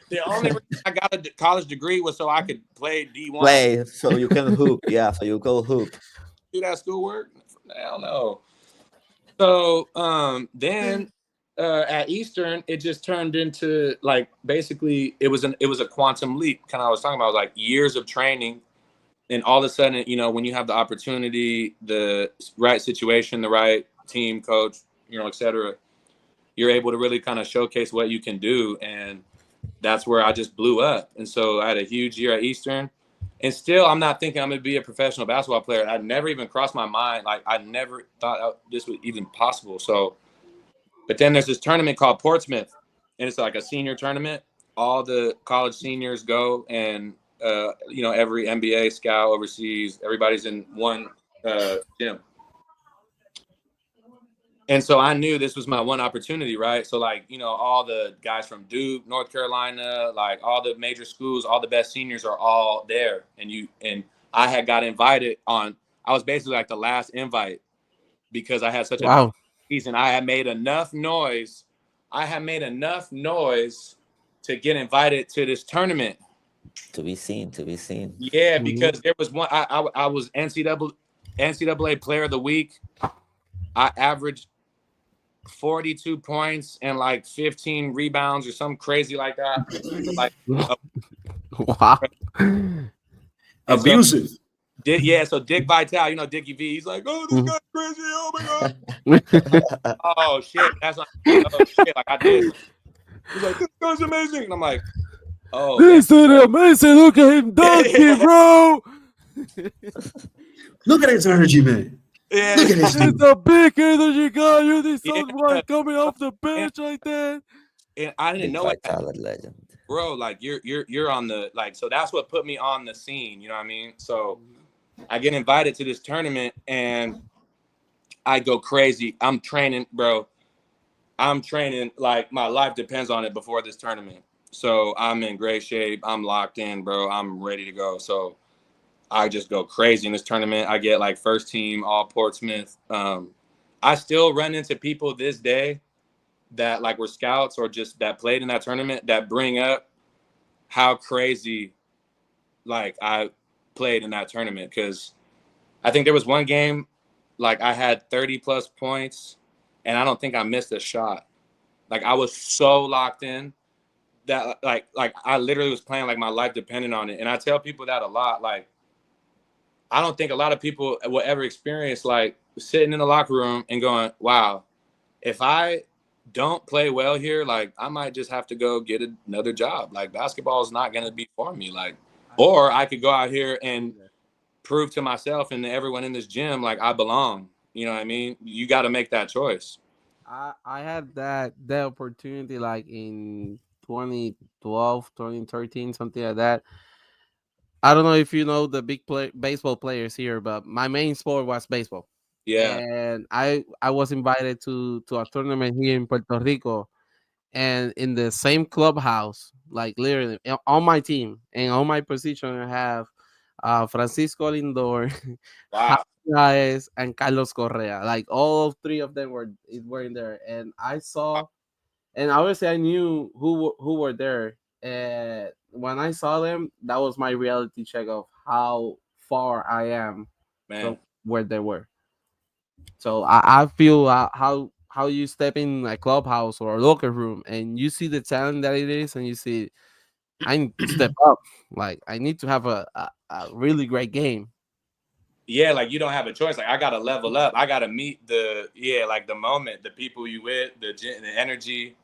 the only reason I got a college degree was so I could play D1. Play so you can hoop. Yeah, so you go hoop. Do that schoolwork? Hell no. So then at Eastern, it just turned into like basically it was a quantum leap. Kind of I was talking about like years of training, and all of a sudden, you know, when you have the opportunity, the right situation, the right team, coach, you know, etc., you're able to really kind of showcase what you can do, and that's where I just blew up. And so I had a huge year at Eastern. And still, I'm not thinking I'm going to be a professional basketball player. I never even crossed my mind. Like, I never thought this was even possible. So, but then there's this tournament called Portsmouth, and it's like a senior tournament. All the college seniors go, and, you know, every NBA scout overseas, everybody's in one gym. And so I knew this was my one opportunity, right? So like, you know, all the guys from Duke, North Carolina, like all the major schools, all the best seniors are all there. And I had got invited on, I was basically like the last invite because I had such a Wow. season. I had made enough noise. I had made enough noise to get invited to this tournament. To be seen. Yeah, because there was one, I was NCAA player of the week. I averaged 42 points and like 15 rebounds or something crazy like that. Like, Wow. Abusive. so Dick Vitale, you know Dickie V, he's like, oh, this guy's crazy. Oh my god. Oh shit, that's like, oh shit, like I did. He's like, this guy's amazing, and I'm like, oh, This is amazing. Look at him dunking, bro. Look at his energy, man. yeah, Look at his It's dude. a big energy guy. You need Yeah. someone coming off the bench like that. and I didn't Big know it, Vital legend. bro. Like you're on the like, so that's what put me on the scene. You know what I mean? So I get invited to this tournament and I go crazy. I'm training, bro. I'm training like my life depends on it before this tournament. So I'm in great shape. I'm locked in, bro. I'm ready to go. So I just go crazy in this tournament. I get like first team all Portsmouth. I still run into people this day that like were scouts or just that played in that tournament that bring up how crazy like I played in that tournament. Because I think there was one game like I had 30 plus points and I don't think I missed a shot. Like I was so locked in that like I literally was playing like my life depended on it. And I tell people that a lot. Like I don't think a lot of people will ever experience like sitting in the locker room and going, wow, if I don't play well here, like I might just have to go get another job. Like basketball is not going to be for me. Like, or I could go out here and prove to myself and to everyone in this gym, like I belong. You know what I mean? You got to make that choice. I had that opportunity like in 2012, 2013, something like that. I don't know if you know the baseball players here, but my main sport was baseball. Yeah. And I was invited to a tournament here in Puerto Rico, and in the same clubhouse, like literally on my team and on my position, I have Francisco Lindor, Wow. Javier, and Carlos Correa. Like all three of them were in there, and I saw, and obviously I knew who were there. And when I saw them, that was my reality check of how far I am Man. from where they were. So I feel how you step in a clubhouse or a locker room and you see the talent that it is, and you see I need to step up. Like I need to have a really great game. Yeah, like you don't have a choice. Like I gotta level up. I gotta meet like the moment, the people you with, the energy.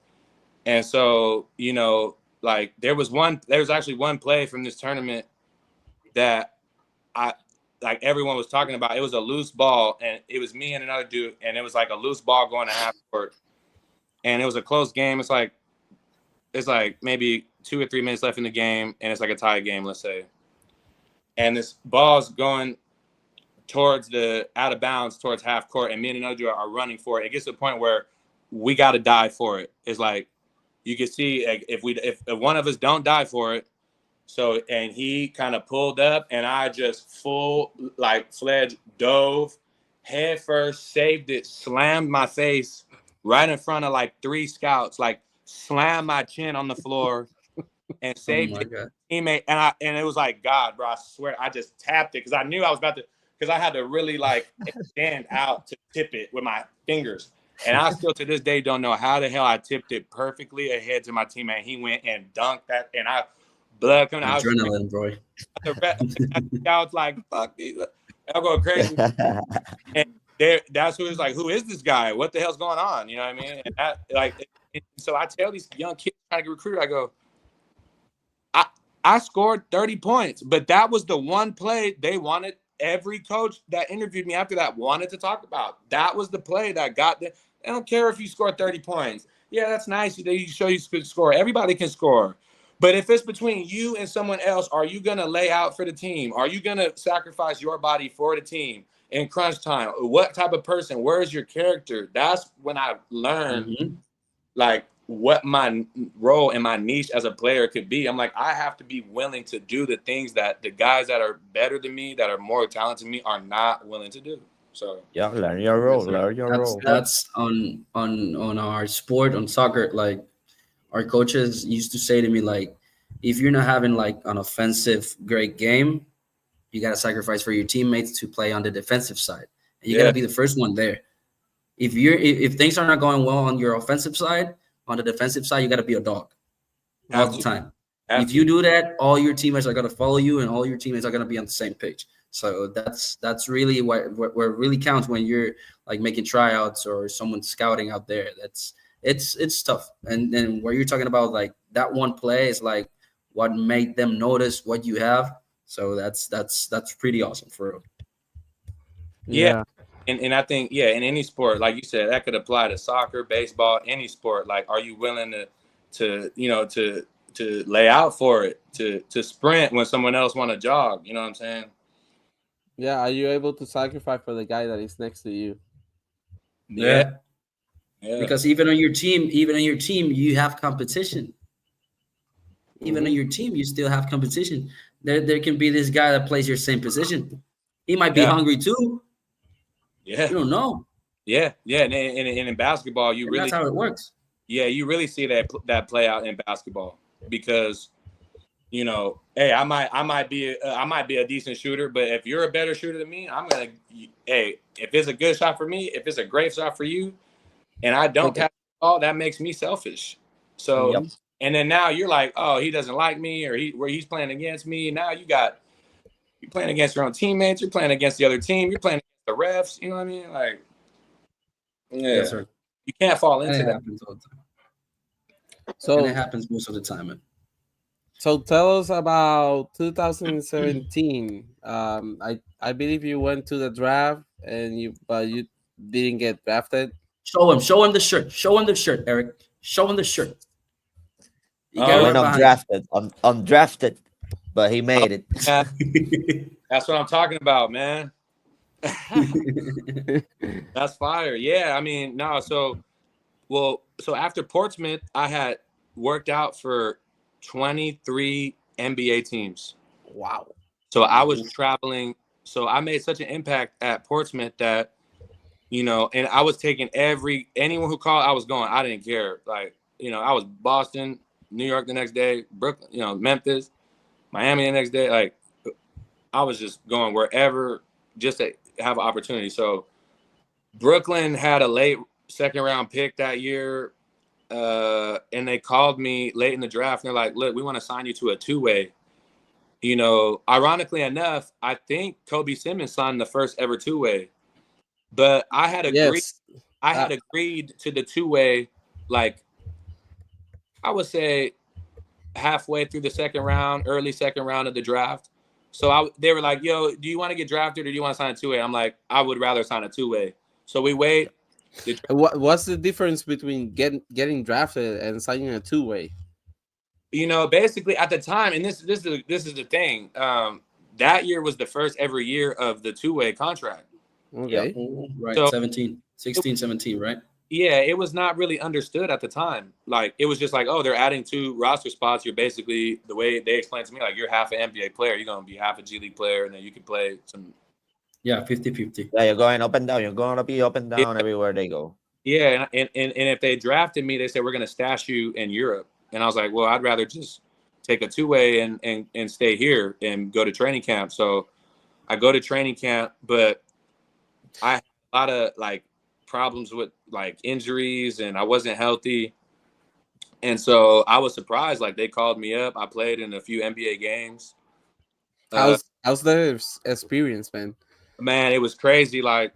And so, like there was actually one play from this tournament that I like everyone was talking about. It was a loose ball and it was me and another dude, and it was like a loose ball going to half court. And it was a close game. It's like maybe 2 or 3 minutes left in the game, and it's like a tie game, let's say. And this ball's going towards the out of bounds towards half court, and me and another dude are running for it. It gets to the point where we got to die for it. It's like you can see like, if one of us don't die for it. So and he kind of pulled up, and I just full like fledged dove head first, saved it, slammed my face right in front of like 3 scouts, like slammed my chin on the floor and Oh saved my it. God. Teammate, and it was like God, bro. I swear, I just tapped it because I knew I was about to, because I had to really like stand out to tip it with my fingers. And I still to this day don't know how the hell I tipped it perfectly ahead to my teammate. He went and dunked that, and I blood coming out. Adrenaline, bro. I was like, fuck these. I'm going crazy. And that's who was like, who is this guy? What the hell's going on? You know what I mean? And that like, so I tell these young kids trying to get recruited, I go, I scored 30 points, but that was the one play they wanted. Every coach that interviewed me after that wanted to talk about. That was the play that got them. I don't care if you score 30 points. Yeah, that's nice. They show you could score. Everybody can score. But if it's between you and someone else, are you going to lay out for the team? Are you going to sacrifice your body for the team in crunch time? What type of person? Where is your character? That's when I learned like what my role and my niche as a player could be. I'm like, I have to be willing to do the things that the guys that are better than me, that are more talented than me, are not willing to do. So Yeah, learn your role. Learn your role. That's on our sport, on soccer. Like our coaches used to say to me, like, if you're not having like an offensive great game, you gotta sacrifice for your teammates to play on the defensive side. And you gotta be the first one there. If things are not going well on your offensive side, on the defensive side, you gotta be a dog all the time. If you do that, all your teammates are gonna follow you, and all your teammates are gonna be on the same page. So that's really where it really counts when you're like making tryouts or someone scouting out there. It's tough. And then where you're talking about like that one play is like what made them notice what you have. So that's pretty awesome for real. Yeah. And I think, in any sport, like you said, that could apply to soccer, baseball, any sport. Like, are you willing to lay out for it, to sprint when someone else want to jog? You know what I'm saying? Yeah, are you able to sacrifice for the guy that is next to you? Yeah. Yeah. Because even on your team, you have competition. Even on your team, you still have competition. There can be this guy that plays your same position. He might be hungry too. Yeah. You don't know. Yeah. Yeah. And in basketball, you And really, that's how it works. yeah, you really see that play out in basketball because, you know, hey, I might be a decent shooter, but if you're a better shooter than me, I'm gonna, hey, if it's a good shot for me, if it's a great shot for you, and I don't pass the ball, that makes me selfish. So, Yep. and then now you're like, oh, he doesn't like me, or he's playing against me. Now you're playing against your own teammates, you're playing against the other team, you're playing against the refs. You know what I mean? Like, yeah, Yes, sir. you can't fall And into it that. happens all the time. So And it happens most of the time, man. So tell us about 2017. I believe you went to the draft but you didn't get drafted. Show him the shirt. Show him the shirt, Eric. Show him the shirt. You Oh, got He it went right behind undrafted, but he made it. you. That's what I'm talking about, man. That's fire. Yeah, I mean, no. So after Portsmouth, I had worked out for 23 NBA teams. Wow. So I was traveling. So I made such an impact at Portsmouth that, you know, and I was taking anyone who called, I was going. I didn't care. Like, you know, I was Boston, New York the next day, Brooklyn, you know, Memphis, Miami the next day. Like, I was just going wherever just to have an opportunity. So Brooklyn had a late second round pick that year. And they called me late in the draft. And they're like, look, we want to sign you to a two-way. You know, ironically enough, I think Kobe Simmons signed the first ever two-way. But I had agreed. Yes. I had agreed to the two-way, like, I would say halfway through the early second round of the draft. So they were like, yo, do you want to get drafted or do you want to sign a two-way? I'm like, I would rather sign a two-way. So we wait. What's the difference between getting drafted and signing a two-way? You know, basically at the time, and this is the thing. That year was the first ever year of the two-way contract. Okay. Yep. Right. So, 16, 17, right? Yeah, it was not really understood at the time. Like, it was just like, oh, they're adding 2 roster spots. You're basically, the way they explained to me, like, you're half an NBA player. You're going to be half a G League player, and then you can play some. Yeah, 50-50. Yeah, you're going up and down. You're going to be up and down everywhere they go. Yeah, and if they drafted me, they said, we're going to stash you in Europe. And I was like, well, I'd rather just take a two-way and stay here and go to training camp. So I go to training camp, but I had a lot of, like, problems with, like, injuries, and I wasn't healthy. And so I was surprised. Like, they called me up. I played in a few NBA games. How's the experience, man? Man, it was crazy. Like,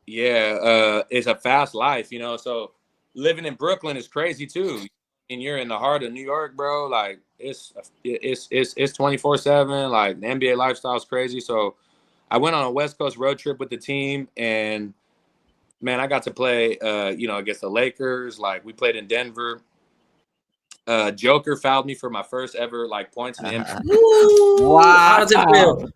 yeah, it's a fast life, you know. So living in Brooklyn is crazy too. And you're in the heart of New York, bro. Like, it's 24/7. Like, the NBA lifestyle is crazy. So I went on a West Coast road trip with the team, and man, I got to play, you know, against the Lakers. Like, we played in Denver. Joker fouled me for my first ever, like, points in the NBA. Wow. How does it feel?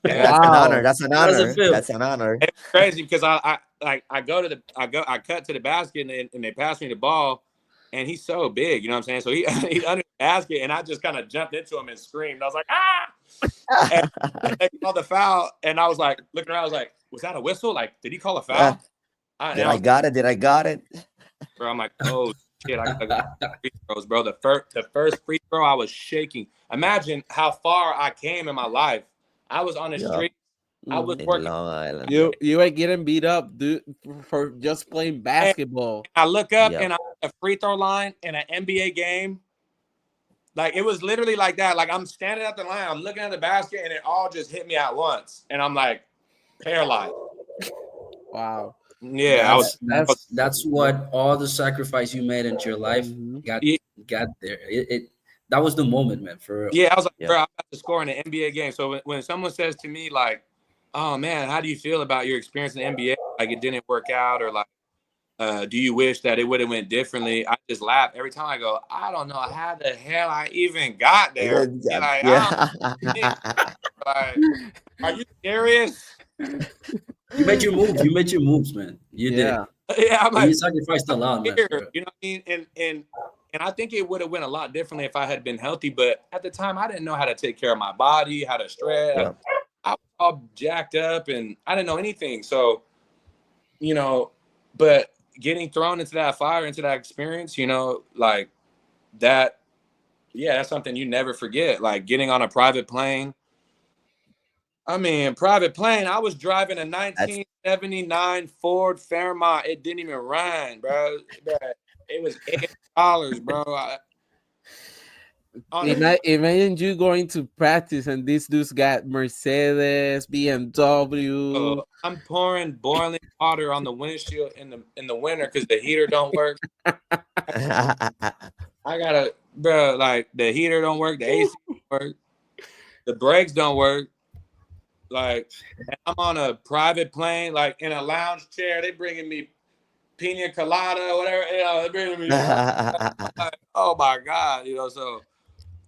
That's an honor. That's an How does it honor. feel? That's an honor. It's crazy because I cut to the basket, and they passed me the ball, and he's so big, you know what I'm saying? So he's under the basket, and I just kind of jumped into him and screamed. I was like, ah! And they called the foul, and I was like, looking around, I was like, was that a whistle? Like, did he call a foul? Did I got it? Bro, I'm like, oh shit, I got free throws, bro. The first free throw, I was shaking. Imagine how far I came in my life. I was on the street. I was In working. Long Island. You ain't getting beat up, dude, for just playing basketball. I look up and I'm at a free throw line in an NBA game. Like, it was literally like that. Like, I'm standing at the line, I'm looking at the basket, and it all just hit me at once. And I'm like, paralyzed. Wow. Yeah, that's what all the sacrifice you made into your life got there. That was the moment, man. For real. Yeah, I was like, bro, I'm about to score in an NBA game. So when someone says to me, like, oh man, how do you feel about your experience in the NBA? Like, it didn't work out, or like, do you wish that it would have went differently? I just laugh every time I go, I don't know how the hell I even got there. Like, like, are you serious? You made your moves. You made your moves, man. You did. Yeah, I'm And like, you sacrificed a lot, man. you know what I mean? And I think it would have went a lot differently if I had been healthy. But at the time, I didn't know how to take care of my body, how to stretch. Yeah. I was all jacked up, and I didn't know anything. So, you know, but getting thrown into that fire, into that experience, you know, like that, yeah, that's something you never forget. Like getting on a private plane. I mean, private plane, I was driving a 1979 Ford Fairmont. It didn't even run, bro. It was $8, bro. Imagine you going to practice and these dudes got Mercedes, BMW. I'm pouring boiling water on the windshield in the winter because the heater don't work. I gotta, bro, like the heater don't work, the AC don't work, the brakes don't work. Like, I'm on a private plane, like in a lounge chair. They bringing me pina colada, whatever. You know, they bringing me. Like, oh my God, you know. So,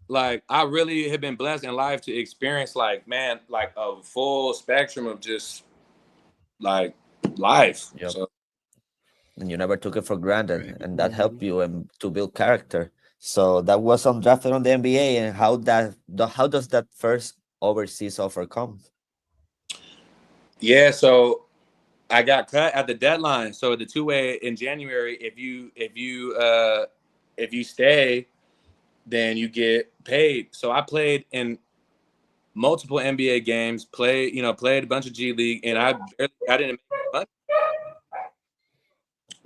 like, I really have been blessed in life to experience, like, man, like a full spectrum of just like life. Yep. So, And you never took it for granted, and that helped you to build character. So that was undrafted on the NBA, and how does that first overseas offer come? yeah, so I got cut at the deadline. So the two-way in January, if you stay, then you get paid. So I played in multiple NBA games, played a bunch of G League, and I didn't make money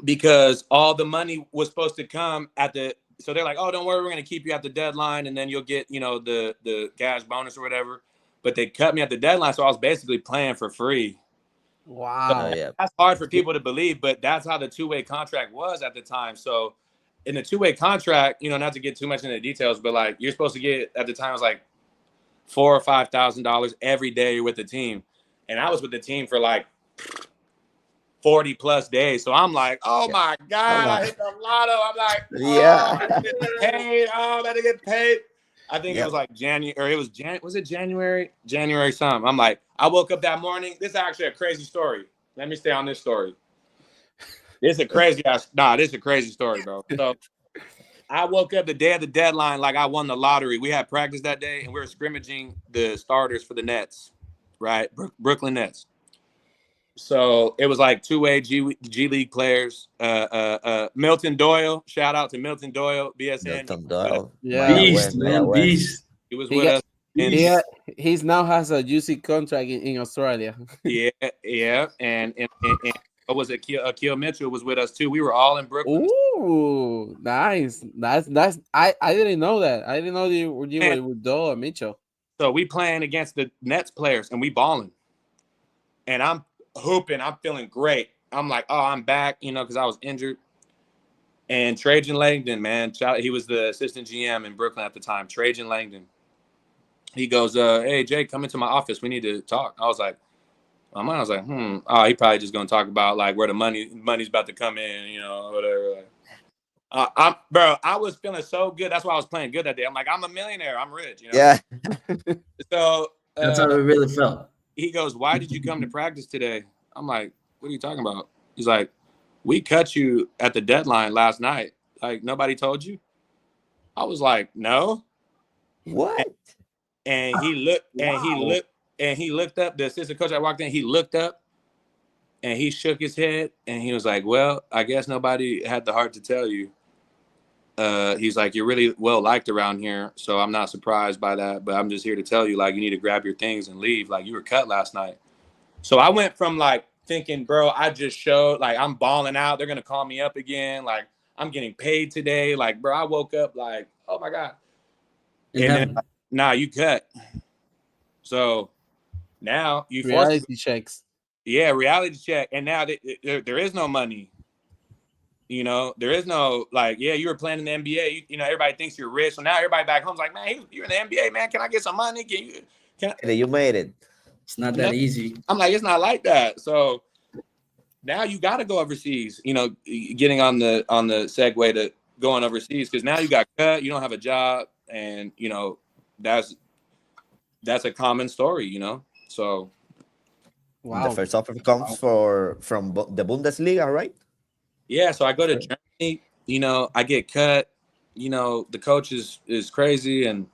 because all the money was supposed to come at the. So they're like, oh, don't worry, we're gonna keep you at the deadline, and then you'll get the cash bonus or whatever. But they cut me at the deadline, so I was basically playing for free. Wow. Yeah. That's hard for people to believe, but that's how the two-way contract was at the time. So in the two-way contract, not to get too much into the details, but like you're supposed to get at the time it was like $4,000 or $5,000 every day you're with the team. And I was with the team for like 40 plus days. So I'm like, oh my God, I hit the lotto. I'm like, I'm about to get paid. I'm about to get paid. I think it was like January, or was it January? January something. I'm like, I woke up that morning. This is actually a crazy story. Let me stay on this story. This is a crazy story, bro. So I woke up the day of the deadline like I won the lottery. We had practice that day, and we were scrimmaging the starters for the Nets, right? Brooklyn Nets. So it was like two-way G League players. Milton Doyle, shout out to Milton Doyle, BSN. Milton Doyle. Yeah. Beast, man, beast. He was with us. He's now has a juicy contract in Australia. Yeah. And what was it? Akil Mitchell was with us too. We were all in Brooklyn. Ooh, nice. That's I didn't know that. I didn't know you were with Doyle and Mitchell. So we playing against the Nets players and we balling. And I'm hooping. I'm feeling great. I'm like, oh, I'm back, because I was injured. And Trajan Langdon, man, he was the assistant GM in Brooklyn at the time. Trajan Langdon. He goes, hey, Jay, come into my office. We need to talk. I was like, oh, he probably just gonna talk about like where the money's about to come in, whatever. Bro, I was feeling so good. That's why I was playing good that day. I'm like, I'm a millionaire. I'm rich. Yeah. So that's how it really felt. He goes, why did you come to practice today? I'm like, what are you talking about? He's like, we cut you at the deadline last night. Like, nobody told you? I was like, no. What? And he looked up. The assistant coach I walked in, he looked up and he shook his head and he was like, well, I guess nobody had the heart to tell you. He's like, you're really well liked around here, so I'm not surprised by that, but I'm just here to tell you, like, you need to grab your things and leave. Like, you were cut last night. So I went from like thinking, bro, I just showed, like, I'm balling out. They're going to call me up again. Like, I'm getting paid today. Like, bro, I woke up like, oh my God. And then, nah, you cut. So now you reality checks. Yeah, reality check. And now there is no money. There is no, like, yeah, you were playing in the NBA. Everybody thinks you're rich. So now everybody back home's like, man, you're in the NBA, man. Can I get some money? You made it. It's not that easy. I'm like, it's not like that. So now you got to go overseas. You know, getting on the segue to going overseas, because now you got cut, you don't have a job, and you know that's a common story. You know, so The first offer comes from the Bundesliga, right? yeah. So I go to Germany. You know, I get cut. You know, the coach is crazy, and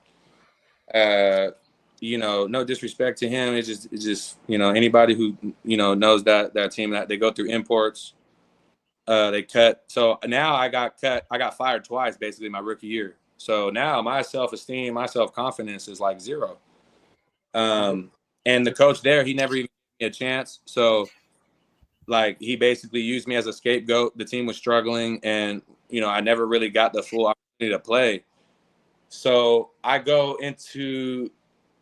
you know, no disrespect to him. It's just you know, anybody who you know knows that team, that they go through imports. They cut. So now I got cut. I got fired twice, basically my rookie year. So now my self-esteem, my self-confidence is like zero. And the coach there, he never even gave me a chance. So like he basically used me as a scapegoat. The team was struggling, and you know, I never really got the full opportunity to play. So I go into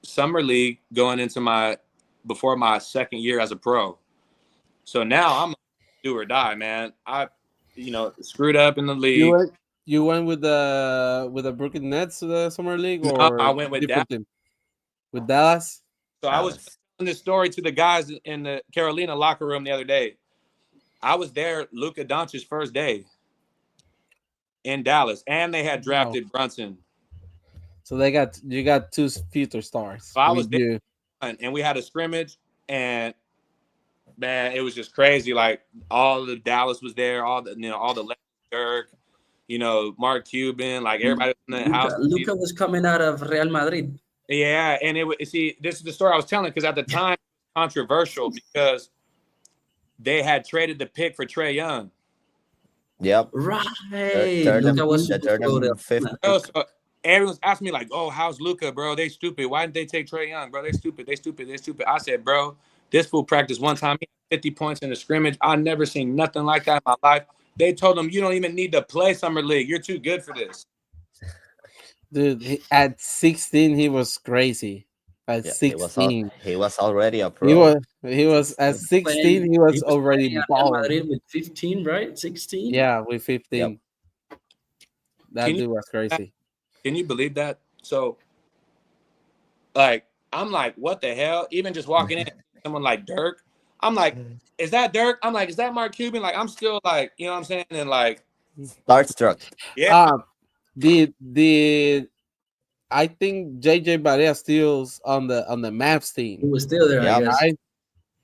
summer league going into before my second year as a pro. So now I'm do or die, man. I, you know, screwed up in the league. You went with the Brooklyn Nets to the summer league, No, or I went with different Dallas. team? With Dallas. So I was telling this story to the guys in the Carolina locker room the other day. I was there Luka Doncic's first day in Dallas, and they had drafted Brunson. So you got two future stars. So I was there, and we had a scrimmage, and man, it was just crazy. Like all the Dallas was there, all the legends, Dirk, you know, Mark Cuban, like everybody in the house. Luka was coming out of Real Madrid. Yeah, and see, this is the story I was telling, because at the time it was controversial because they had traded the pick for Trae Young. Yep. Right. Luka was fifth. So everyone's asking me like, "Oh, how's Luka, bro? They stupid. Why didn't they take Trae Young, bro? They stupid. They stupid. They stupid." I said, "Bro, this fool practiced one time. He had 50 points in the scrimmage. I never seen nothing like that in my life. They told him, you don't even need to play summer league. You're too good for this." Dude, at 16 he was crazy. At 16, he was already a pro. He was at 16. He was already balling. Madrid with 15, right? 16. Yeah, with 15. Yep. That dude was crazy. Can you believe that? So, like, I'm like, what the hell? Even just walking in, someone like Dirk, I'm like, is that Dirk? I'm like, is that Mark Cuban? Like, I'm still like, you know what I'm saying? And like, starstruck. Yeah. The I think JJ Barea still's on the Maps team. He was still there, I guess. Right?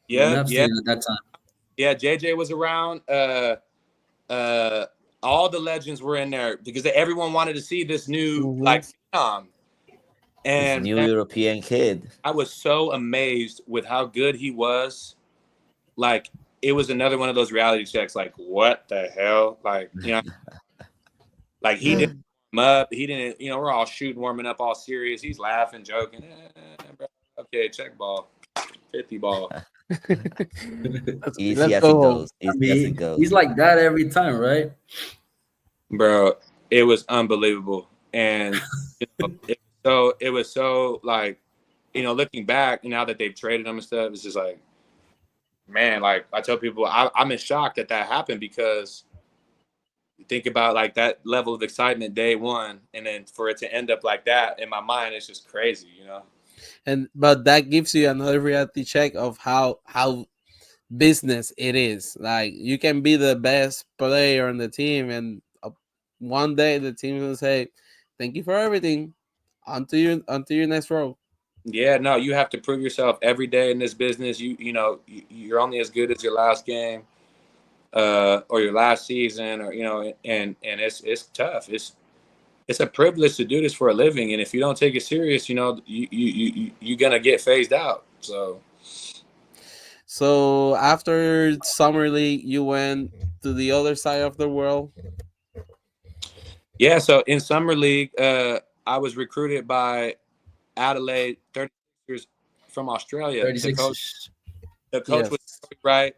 Yeah, Maps team at that time. Yeah, JJ was around. All the legends were in there because everyone wanted to see this new like phenom. And this new European kid. I was so amazed with how good he was. Like, it was another one of those reality checks. Like, what the hell? Like, you know, like he didn't warm up. He didn't, you know, we're all shooting, warming up, all serious. He's laughing, joking. Bro. Okay, check ball, 50 ball. Easy as it goes. He's like that every time, right? Bro, it was unbelievable. And you know, it was so like, you know, looking back now that they've traded him and stuff, it's just like, man, like I tell people, I'm in shock that happened, because you think about like that level of excitement day one, and then for it to end up like that, in my mind, it's just crazy, you know. But that gives you another reality check of how business it is. Like, you can be the best player on the team, and one day the team will say, "Thank you for everything. On to your next role." Yeah, no, you have to prove yourself every day in this business. You know, you're only as good as your last game, or your last season, or you know, and it's tough. It's a privilege to do this for a living, and if you don't take it serious, you know, you're gonna get phased out. So after summer league, you went to the other side of the world. Yeah, so in summer league, I was recruited by Adelaide 36ers from Australia. 36. The coach was right,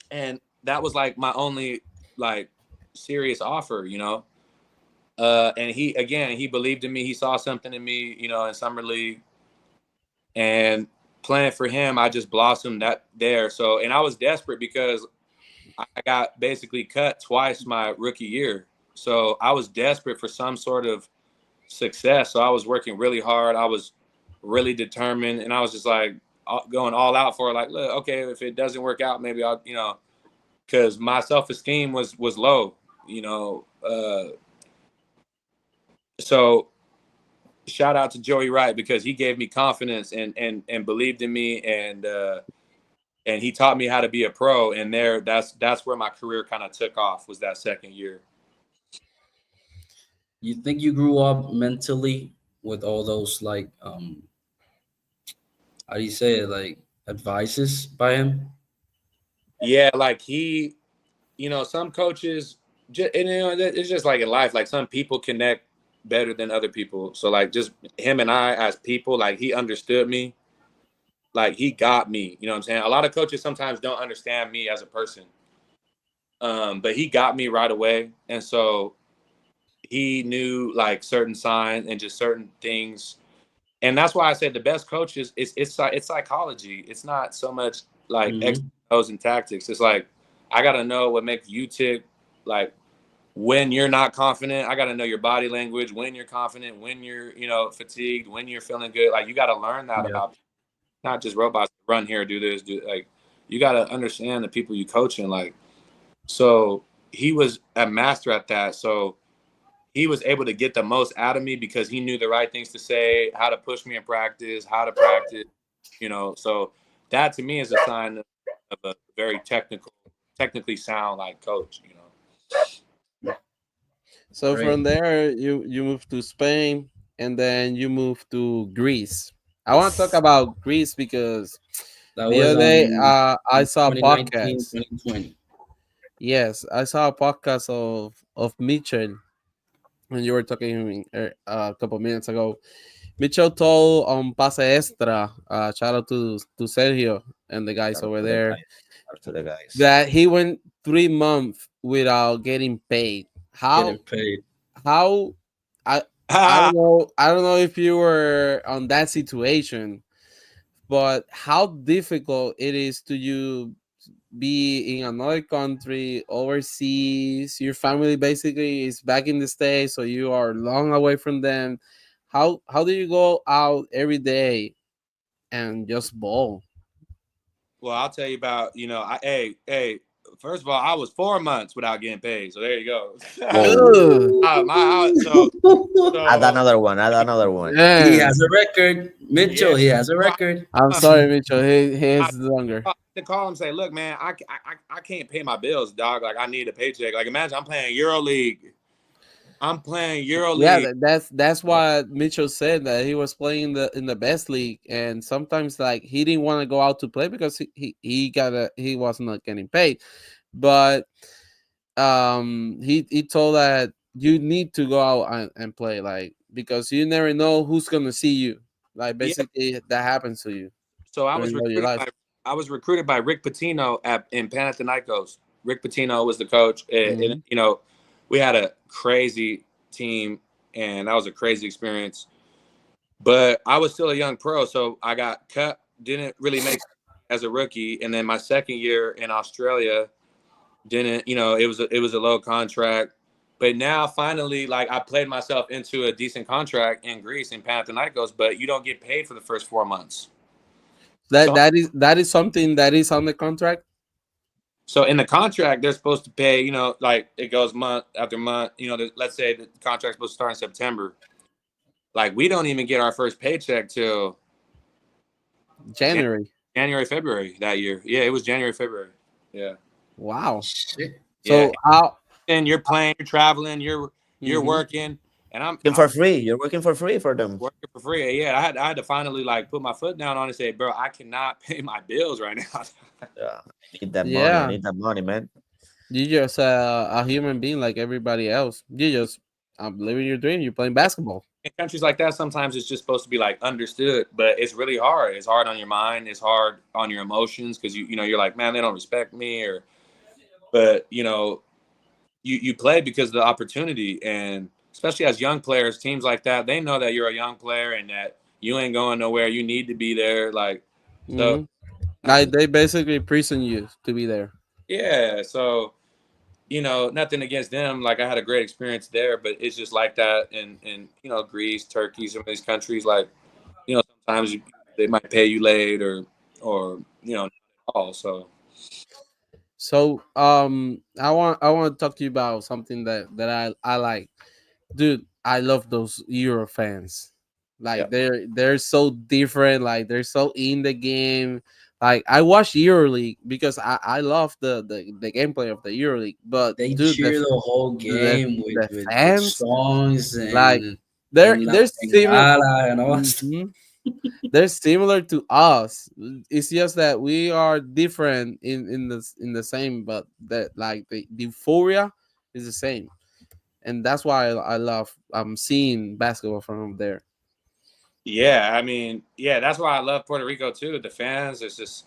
and that was like my only like serious offer, you know. And he believed in me. He saw something in me, you know, in summer league, and playing for him, I just blossomed there. So, and I was desperate because I got basically cut twice my rookie year. So I was desperate for some sort of success. So I was working really hard. I was really determined, and I was just like going all out for it. Like, look, okay, if it doesn't work out, maybe I'll, you know, because my self-esteem was low, so shout out to Joey Wright, because he gave me confidence and believed in me, and he taught me how to be a pro. And that's where my career kind of took off, was that second year. You think you grew up mentally with all those like how do you say it, like advices by him? Yeah, like he, some coaches, it's just like in life, like some people connect better than other people. So like just him and I as people, like he understood me, like he got me, you know what I'm saying? A lot of coaches sometimes don't understand me as a person, but he got me right away. And so he knew like certain signs and just certain things. And that's why I said the best coaches, it's psychology. It's not so much like X's and tactics. It's like, I got to know what makes you tick. Like when you're not confident, I got to know your body language. When you're confident, when you're, fatigued, when you're feeling good. Like you got to learn that about not just robots. Run here, do this, do like. You got to understand the people you coaching. Like, so he was a master at that. So he was able to get the most out of me because he knew the right things to say, how to push me in practice, how to practice. So that to me is a sign of a very technically sound like coach. So Great. from there, you moved to Spain, and then you moved to Greece. I want to talk about Greece because That the was other day I in saw a 2019, podcast. 2020. Yes, I saw a podcast of Mitchell, when you were talking a couple minutes ago. Mitchell told on Pase Extra, shout out to Sergio and the guys over there, To the guys. that he went 3 months without getting paid. Getting paid. How I don't know if you were on that situation, but how difficult it is to you be in another country, overseas. Your family basically is back in the States, so you are long away from them. How do you go out every day and just ball? Well, I'll tell you about, hey, first of all, I was 4 months without getting paid. So there you go. Ugh. So Add another one. Add another one. He Man, has a record, Mitchell. He has a record. I'm sorry, Mitchell. He is longer. to call him and say, look, man, I can't pay my bills, dog. Like I need a paycheck. Like imagine I'm playing EuroLeague. Yeah, that's why Mitchell said that he was playing in the best league, and sometimes like he didn't want to go out to play because he was not getting paid, but he told that you need to go out and play, like, because you never know who's gonna see you, like basically that happens to you. So during your life. I was recruited by Rick Pitino in Panathinaikos. Rick Pitino was the coach, and we had a crazy team, and that was a crazy experience. But I was still a young pro, so I got cut. Didn't really make as a rookie, and then my second year in Australia, didn't. It was a low contract. But now finally, like I played myself into a decent contract in Greece in Panathinaikos, but you don't get paid for the first 4 months. That is something that is on the contract. So in the contract, they're supposed to pay, like it goes month after month. Let's say the contract's supposed to start in September. Like we don't even get our first paycheck till January, February that year. Yeah, it was January, February. Yeah. Wow. Shit. So how? And you're playing, you're traveling, you're working, and I'm for free. You're working for free for them. working for free. Yeah, I had to finally like put my foot down on it and say, bro, I cannot pay my bills right now. Yeah, I need that money. Yeah. I need that money, man. You just a human being like everybody else. You just living your dream. You're playing basketball. In countries like that, sometimes it's just supposed to be like understood, but it's really hard. It's hard on your mind. It's hard on your emotions because you're like, man, they don't respect me, but you play because of the opportunity, and especially as young players, teams like that, they know that you're a young player and that you ain't going nowhere. You need to be there, like so. Like they basically prison you to be there. Yeah, so nothing against them. Like I had a great experience there, but it's just like that in Greece, Turkey, some of these countries. Like sometimes they might pay you late or not at all. So So I want to talk to you about something that I like. Dude, I love those Euro fans. Yeah. Like they're so different, like they're so in the game. Like I watch EuroLeague because I love the gameplay of the EuroLeague. But They dude, cheer the whole the game the with fans, songs like and La they're similar. Bengala and all that stuff. Mhm. They're similar to us. It's just that we are different in the same, but that like the euphoria is the same, and that's why I love seeing basketball from there. Yeah, I mean, yeah, that's why I love Puerto Rico too. The fans, it's just,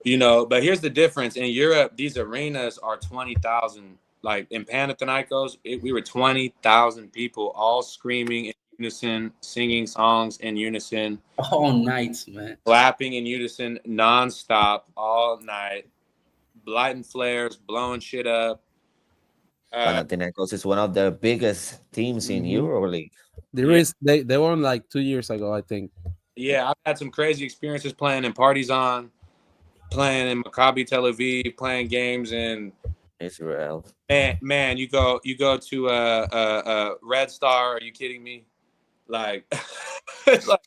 you know, but here's the difference. In Europe, these arenas are 20,000. Like in Panathinaikos, we were 20,000 people all screaming in unison, singing songs in unison, All nights, man. clapping in unison nonstop all night, lighting flares, blowing shit up. Panathinaikos is one of the biggest teams in Mhm. EuroLeague. There Yeah, is they won like 2 years ago, I think. yeah, I've had some crazy experiences playing in Partizan, playing in Maccabi Tel Aviv, playing games in Israel. man, you go to Red Star. Are you kidding me? Like, it's like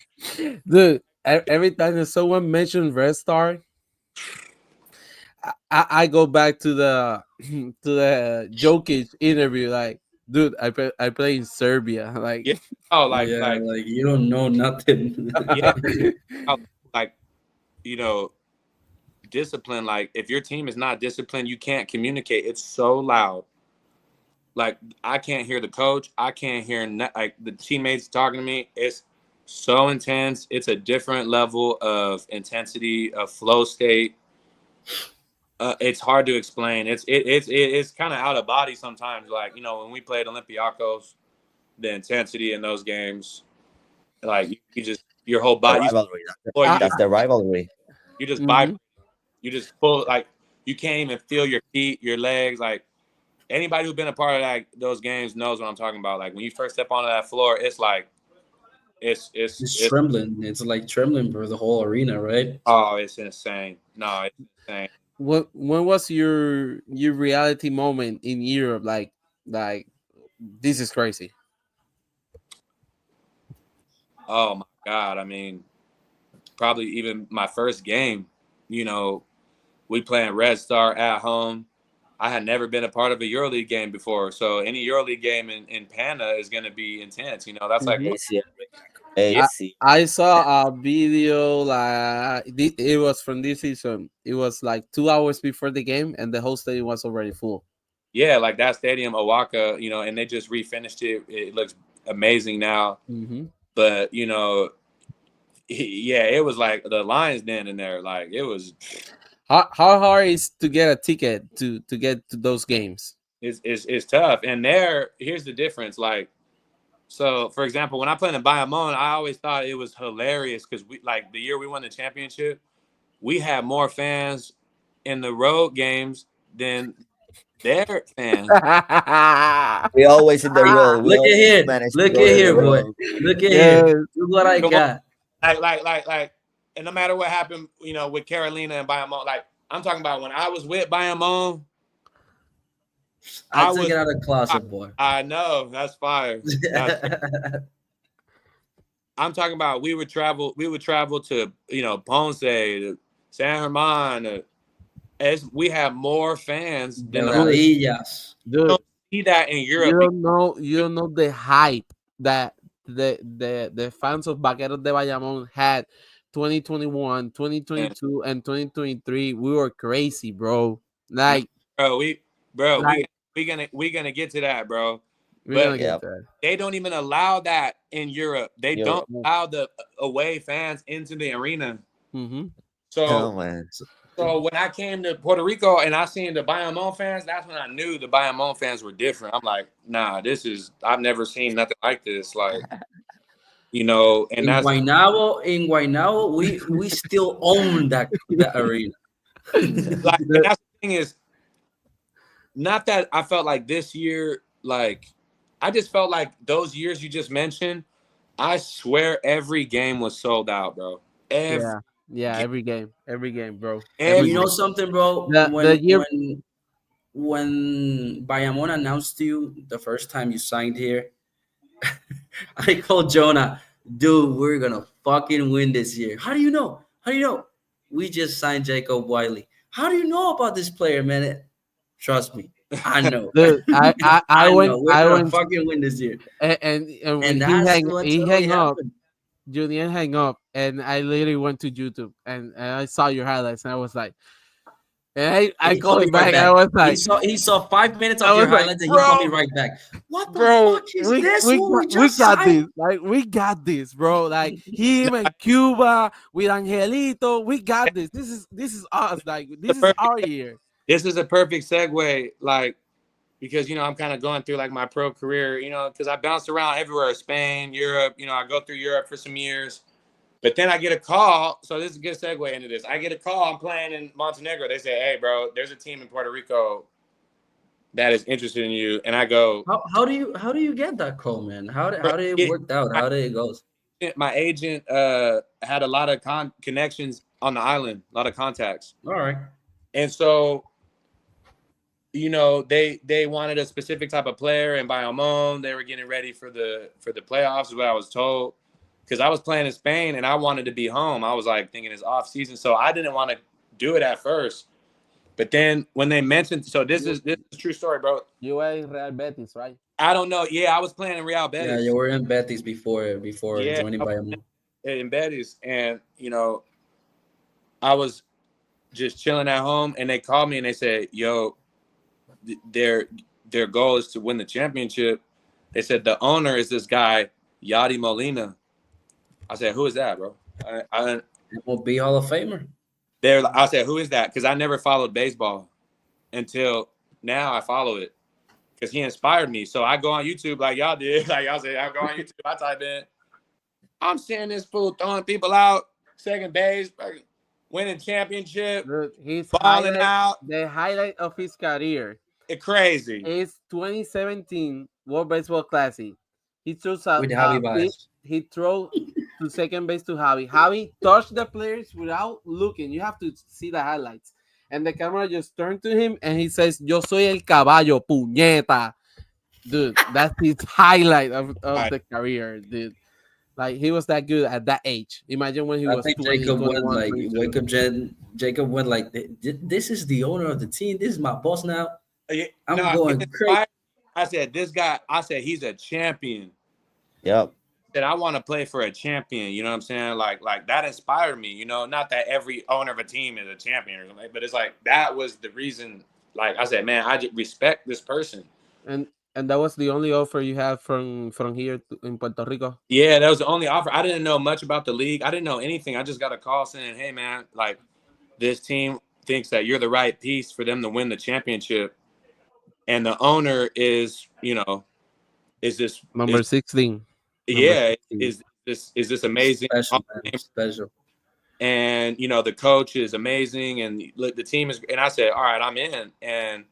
Dude, every time that someone mentioned Red Star, I go back to the to the Jokic interview. Like, dude, I play in Serbia. Like, yeah, oh, Yeah, like like you don't know nothing. yeah, like you know, discipline. Like, if your team is not disciplined, you can't communicate. It's so loud. Like, I can't hear the coach. I can't hear like the teammates talking to me. It's so intense. It's a different level of intensity, of flow state. It's hard to explain. It's kind of out of body sometimes. Like, you know, when we played Olympiacos, the intensity in those games, like you just your whole The body, rivalry. or you I, just That's the rivalry. you just vibrate. mhm. You just pull, like, you can't even feel your feet, your legs. Like, anybody who's been a part of those games knows what I'm talking about. Like, when you first step onto that floor, it's like It's it's trembling. It's like trembling for the whole arena, right? oh, it's insane. No, it's insane. When was your reality moment in Europe? Like this is crazy. Oh my God. I mean, probably even my first game. You know, we playing Red Star at home. I had never been a part of a EuroLeague game before, so any EuroLeague game in Pana is going to be intense. You know, that's like, Mhm. AC. yeah, AC. I saw a video like it was from this season. It was like 2 hours before the game, and the whole stadium was already full. yeah, like that stadium, Owaka, you know, and they just refinished it. It looks amazing now, Hmm. but you know, yeah, it was like the Lions Den in there. Like, it was, How hard is to get a ticket to get to those games? it's tough. And here's the difference. Like, so for example, when I played in Bayamon, I always thought it was hilarious because we, like, the year we won the championship, we had more fans in the road games than their fans. We always in the road. We Look at always here. manage to Look go at in the here, boy. road. Look at Yes. here. Look what I Come on. got. Like, and no matter what happened, you know, with Carolina and Bayamon, like, I'm talking about when I was with Bayamon, I I took was, it out of the closet, boy. I know that's fire. I'm talking about we would travel to, you know, Ponce, to San Germán. We have more fans than the Dude, Quebradillas. you dude, don't see that in you Europe. don't know the hype that the fans of Vaqueros de Bayamon had 2021, And 2022, and 2023. We were crazy, bro. no, Like bro, bro, like we gonna get to that, bro. we're But gonna Yeah. get there. they don't even allow that in Europe. They don't Europe. allow the away fans into the arena. Hmm. Oh So man. so when I came to Puerto Rico and I seen the Bayamon fans, that's when I knew the Bayamon fans were different. I'm like, nah, I've never seen nothing like this. Like, you know, and In that's Guaynabo, we still own that arena. like, and that's the thing is, not that I felt like this year, like, I just felt like those years you just mentioned, I swear every game was sold out, bro. Every Yeah. Yeah, every game, bro. Every You know something, bro? The year, When Bayamon announced to you the first time you signed here, I called Jonah, dude, we're gonna fucking win this year. How do you know? How do you know? We just signed Jacob Wiley. How do you know about this player, man? Trust me, I know. dude, I I know. went, We're gonna fucking win this year, and when and that's what he totally hang up, happened. Julian hang up, and I literally went to YouTube and I saw your highlights, and I was like, and I He called called me him right back. back. I was like, He saw 5 minutes I of your was like, highlights, and he called bro, me right back. What the bro, fuck is this? Who we we just got this. signed? Like, we got this, bro. Like, him and Cuba with Angelito, we got this. This is us. Like, this is our year. This is a perfect segue, like, because, you know, I'm kind of going through like my pro career, you know, because I bounced around everywhere, Spain, Europe, you know, I go through Europe for some years, but then I get a call. So this is a good segue into this. I get a call. I'm playing in Montenegro. They say, hey, bro, there's a team in Puerto Rico that is interested in you. And I go, How do you get that call, man? How did it work out? How did it go? my agent had a lot of connections on the island, a lot of contacts. All right. And so, you know, they wanted a specific type of player, and by Amon, they were getting ready for the playoffs, is what I was told. Because I was playing in Spain and I wanted to be home. I was like thinking it's off season, so I didn't want to do it at first. But then when they mentioned, so this is a true story, bro. You were in Real Betis, right? I don't know. Yeah, I was playing in Real Betis. Yeah, you were in Betis before joining Bayamon. In Betis, and you know, I was just chilling at home, and they called me and they said, "Yo, their goal is to win the championship." They said the owner is this guy Yadi Molina. I said, "Who is that, bro?" It will be Hall of Famer. I said, "Who is that?" Because I never followed baseball until now. I follow it because he inspired me. So I go on YouTube like y'all did. Like y'all said, I go on YouTube. I type in, I'm seeing this fool throwing people out, second base, winning championship, Dude, balling out. The highlight of his career It's crazy. is 2017 World Baseball Classic. He throws With Javi Baez. he throws to second base to Javi. Javi touched the players without looking. You have to see the highlights. And the camera just turned to him and he says, "Yo soy el caballo, puñeta." Dude, that's his highlight of the career, dude. Like, he was that good at that age. Imagine when he was 20, Jacob 21, went like 22. Jacob went like, this is the owner of the team. This is my boss now. I'm No, going crazy. I said, this guy, I said, he's a champion. Yep. That I want to play for a champion. You know what I'm saying? Like that inspired me. You know, not that every owner of a team is a champion or something, but it's like that was the reason. Like I said, man, I just respect this person. And that was the only offer you had from here in Puerto Rico? Yeah, that was the only offer. I didn't know much about the league. I didn't know anything. I just got a call saying, hey, man, like this team thinks that you're the right piece for them to win the championship. And the owner is, you know, is this number 16. Yeah, 16. is this amazing. Special. And, you know, the coach is amazing. And the team is, and I said, all right, I'm in. And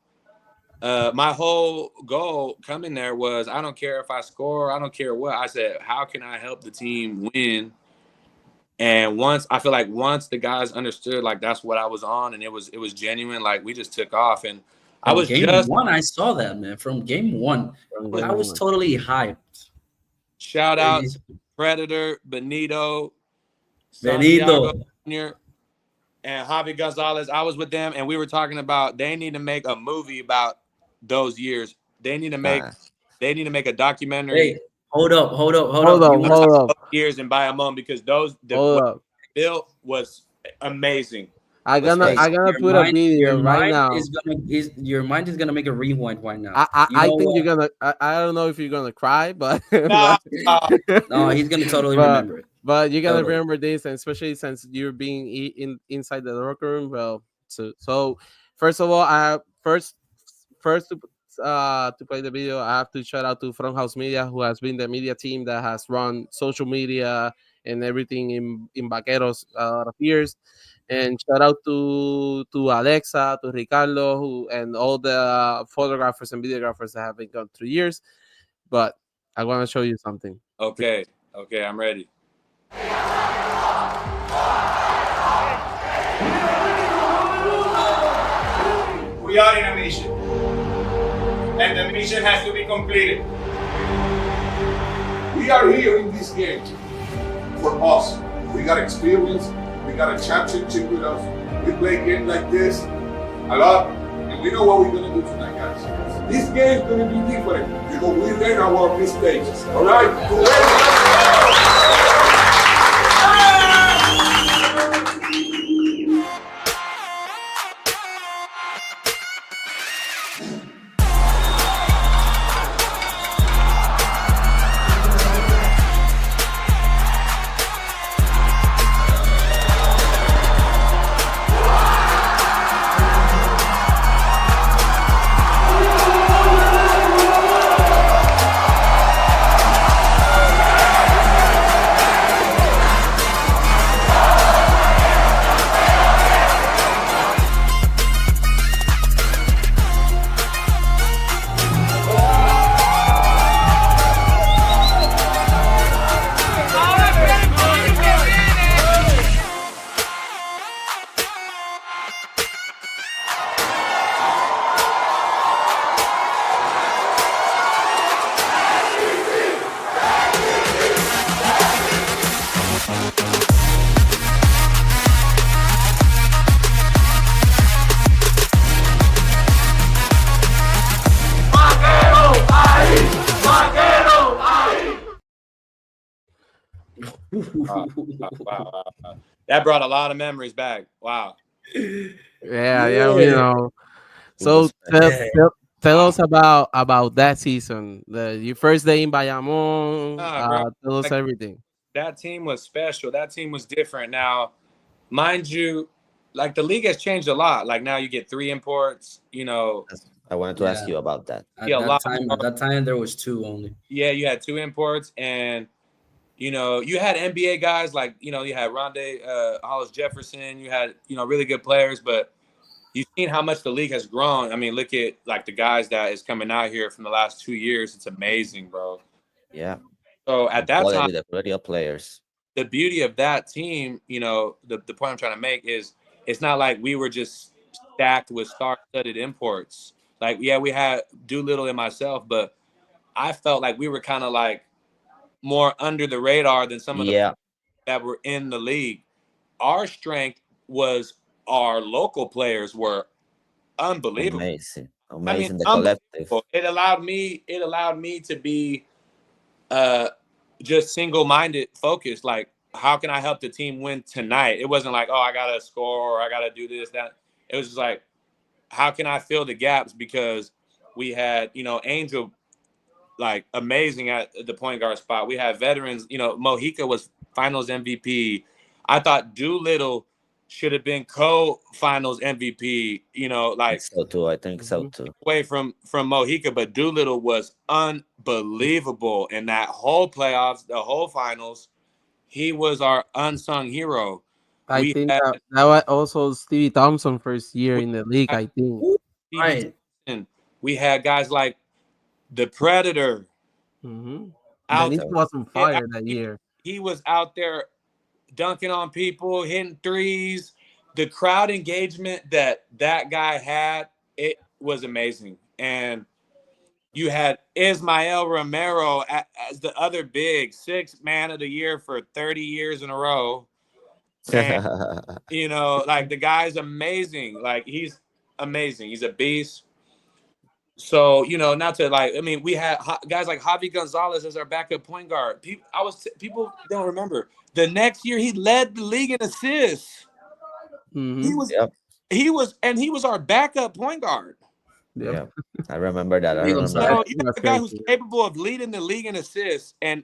my whole goal coming there was, I don't care if I score, I don't care what. I said, how can I help the team win? And once the guys understood, like that's what I was on, and it was genuine. Like we just took off, and I was game one. I saw that, man. From game one, I was totally hyped. Shout out to Predator, Benito, Jr. and Javi Gonzalez. I was with them, and we were talking about they need to make a movie about those years. They need to make a documentary. Hey, hold up. Years in Bayamon, because what built was amazing. I'm gonna put a video right now. Your mind is gonna make a rewind right now. I think you're gonna. I don't know if you're gonna cry, but no, he's gonna totally remember it. But you're gonna remember this, and especially since you're being inside the locker room. Well, so first of all, I have first to play the video, I have to shout out to Front House Media, who has been the media team that has run social media and everything in Vaqueros a lot of years. And shout out to Alexa, to Ricardo, and all the photographers and videographers that have been gone through years. But I want to show you something. Okay, I'm ready. We are in a mission, and the mission has to be completed. We are here in this game for us. We got experience, we got a championship with us. We play games like this a lot, and we know what we're gonna do tonight, guys. This game is gonna be different because we learn our mistakes. All right? Wow. That brought a lot of memories back. Wow. Yeah, you know. So was tell us about that season. Your first day in Bayamon. Bro, Tell us like, everything. that team was special. That team was different. Now, mind you, like the league has changed a lot. Like now you get 3 imports. You know, I wanted to ask Yeah. you about that. At Yeah, a lot that time, there was 2 only. yeah, you had 2 imports, and you know you had NBA guys like you had Rondé Hollis Jefferson. You had really good players, but you've seen how much the league has grown. I mean, look at like the guys that is coming out here from the last 2 years. It's amazing, bro. Yeah, So at that time, the quality of players. the beauty of that team, the point I'm trying to make is it's not like we were just stacked with star-studded imports. Like, yeah, we had Doolittle and myself, but I felt like we were kind of like more under the radar than some of the Yeah, that were in the league. Our strength was our local players were unbelievable. amazing, I mean, the collective. unbelievable. It allowed me to be just single-minded focused. Like, how can I help the team win tonight? It wasn't like, oh, I gotta score or I gotta do this, that. It was just like, how can I fill the gaps? Because we had, Angel like amazing at the point guard spot. We had veterans, Mojica was finals MVP. I thought Doolittle should have been co-finals MVP, like So too, I think so too. away from Mojica, but Doolittle was unbelievable in that whole playoffs, the whole finals. He was our unsung hero. I We think had, that was also Stevie Thompson first year we in the league. had I think. Stevie Right. Thompson. We had guys like the Predator. Mm-hmm. Out Benito was on there. fire that year. He was out there dunking on people, hitting threes. The crowd engagement that guy had, it was amazing. And you had Ismael Romero as the other big 6th man of the year for 30 years in a row. And, like the guy's amazing. Like he's amazing. He's a beast. So, not to we had guys like Javi Gonzalez as our backup point guard. People don't remember. The next year he led the league in assists. Mm-hmm. He was our backup point guard. Yeah, I remember that. So you have a guy who's capable of leading the league in assists, and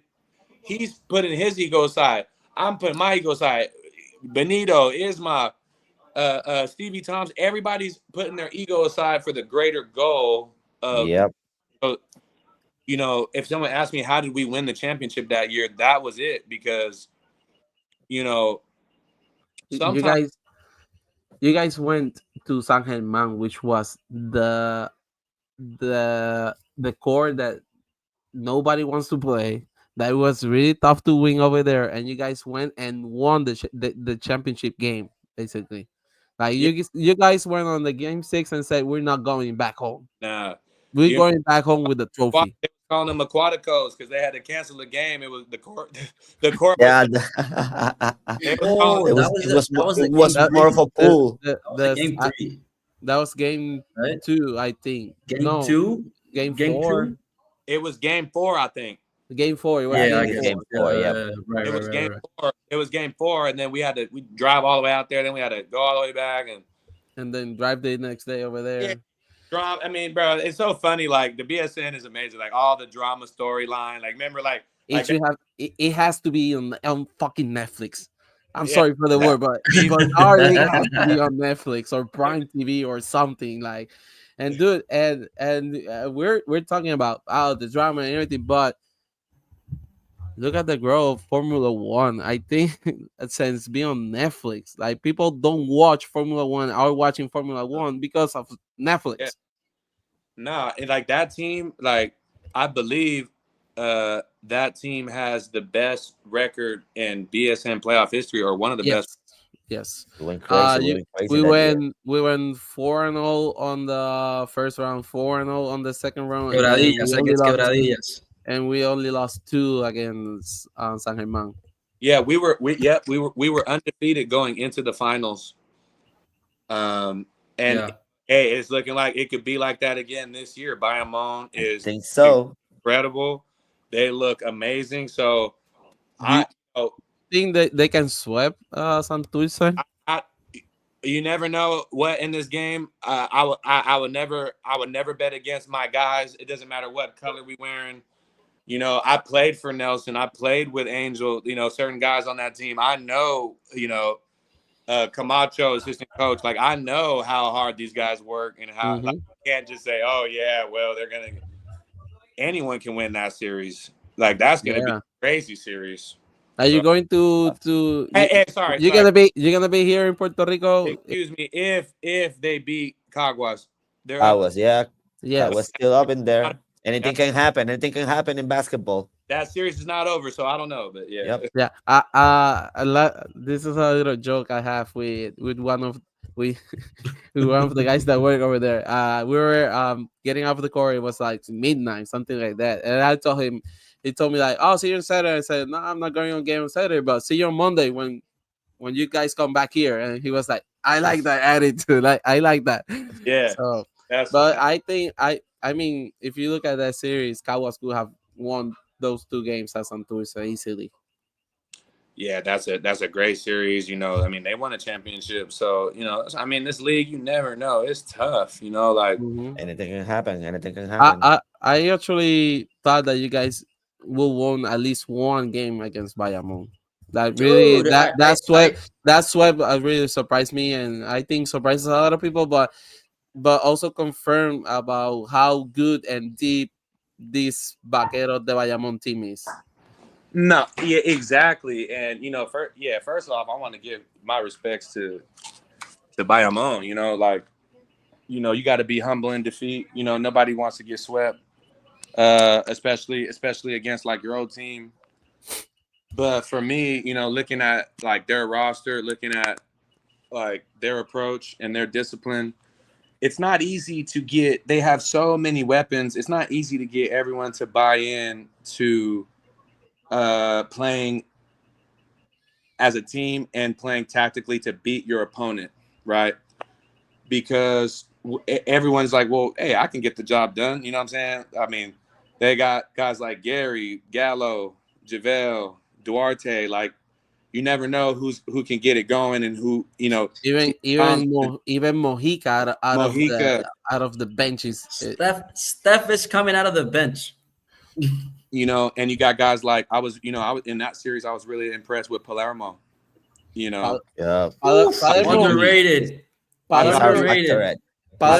he's putting his ego aside. I'm putting my ego aside. Benito, Isma, Stevie Thompson, everybody's putting their ego aside for the greater goal of. So, if someone asked me how did we win the championship that year, that was it. Because, you guys went to San Germán, which was the court that nobody wants to play. That was really tough to win over there, and you guys went and won the championship game basically. Like Yeah. you guys went on the game 6 and said we're not going back home. Nah, We're you going back home with the trophy. they were calling them aquaticos because they had to cancel the game. It was the court. The court was. Yeah, They was calling. Oh, it that was was it the was that was the it was game That more of three. a pool. the, That was the the, game I- three, that was game right? 2, I think. Game No, two, game game 4. two. It was game 4, I think. Game 4. It was Yeah, Yeah, I game it's guess. 4. game 4. Yeah, Right, It right, was right, game right. 4. It was game 4, and then we drive all the way out there. Then we had to go all the way back and And then drive the next day over there. yeah, drama. I mean, bro, it's so funny. Like the BSN is amazing. Like all the drama storyline. Like remember, It should have. It has to be on fucking Netflix. I'm Yeah. sorry for the word, but our league has to be on Netflix or Prime TV or something like. And dude, and we're talking about the drama and everything, but look at the growth of Formula One. I think since being on Netflix, like people don't watch Formula One, are watching Formula One because of Netflix. Yeah. Nah, and like that team, like I believe that team has the best record in BSN playoff history, or one of the best. Yes. we went crazy. You, We went crazy we went 4-0 on the first round, 4-0 on the second round, and then Quebradillas against quebradillas. we only lost 2 against San Germán. Yeah, we were undefeated going into the finals. And Yeah. hey, it's looking like it could be like that again this year. Bayamon I is think so. incredible. They look amazing. So You think that they can sweep Santurce? You never know what in this game. I would never bet against my guys. It doesn't matter what color we wearing. You know, I played for Nelson. I played with Angel. You know, certain guys on that team. I know. You know, Camacho, assistant coach. Like I know how hard these guys work and how like, you can't just say, "Oh yeah, well they're gonna." Anyone can win that series. Like that's gonna be a crazy series. Are you going to? Sorry. You're gonna be here in Puerto Rico. Excuse me. If they beat Caguas, I was still up in there. Yeah. Anything can happen. Anything can happen in basketball. That series is not over, so I don't know, but yeah. Yep. Yeah. This is a little joke I have with one of with one of the guys that work over there. We were getting off the court. It was like midnight, something like that, and I told him. He told me like, "Oh, see you on Saturday." I said, "No, I'm not going on game on Saturday, but see you on Monday when you guys come back here." And he was like, "I like that attitude. Like I like that." Yeah. So, but I think I mean, if you look at that series, Caguas could have won those 2 games at Santurce easily. Yeah, that's a great series. You know, I mean, they won a championship, so you know, I mean, this league, you never know. It's tough, you know. Like anything can happen. Anything can happen. I actually thought that you guys will won at least 1 game against Bayamon. That really Dude, that sweep really surprised me, and I think surprises a lot of people, but also confirmed about how good and deep this Vaqueros de Bayamon team is. No, yeah, exactly. And you know, first off, I want to give my respects to Bayamon. You know, like, you know, you got to be humble in defeat. You know, nobody wants to get swept, especially against like your old team. But for me, you know, looking at like their roster, looking at like their approach and their discipline, it's not easy to get. They have so many weapons. It's not easy to get everyone to buy in to playing as a team and playing tactically to beat your opponent, right? Because everyone's like, well, hey, I can get the job done. You know what I'm saying? I mean, they got guys like Gary, Gallo, JaVale, Duarte. Like, you never know who can get it going and who, you know. Even Mojica out of the benches. Steph is coming out of the bench. You know, and you got guys like I was in that series. I was really impressed with Palermo. You know, underrated. Underrated. I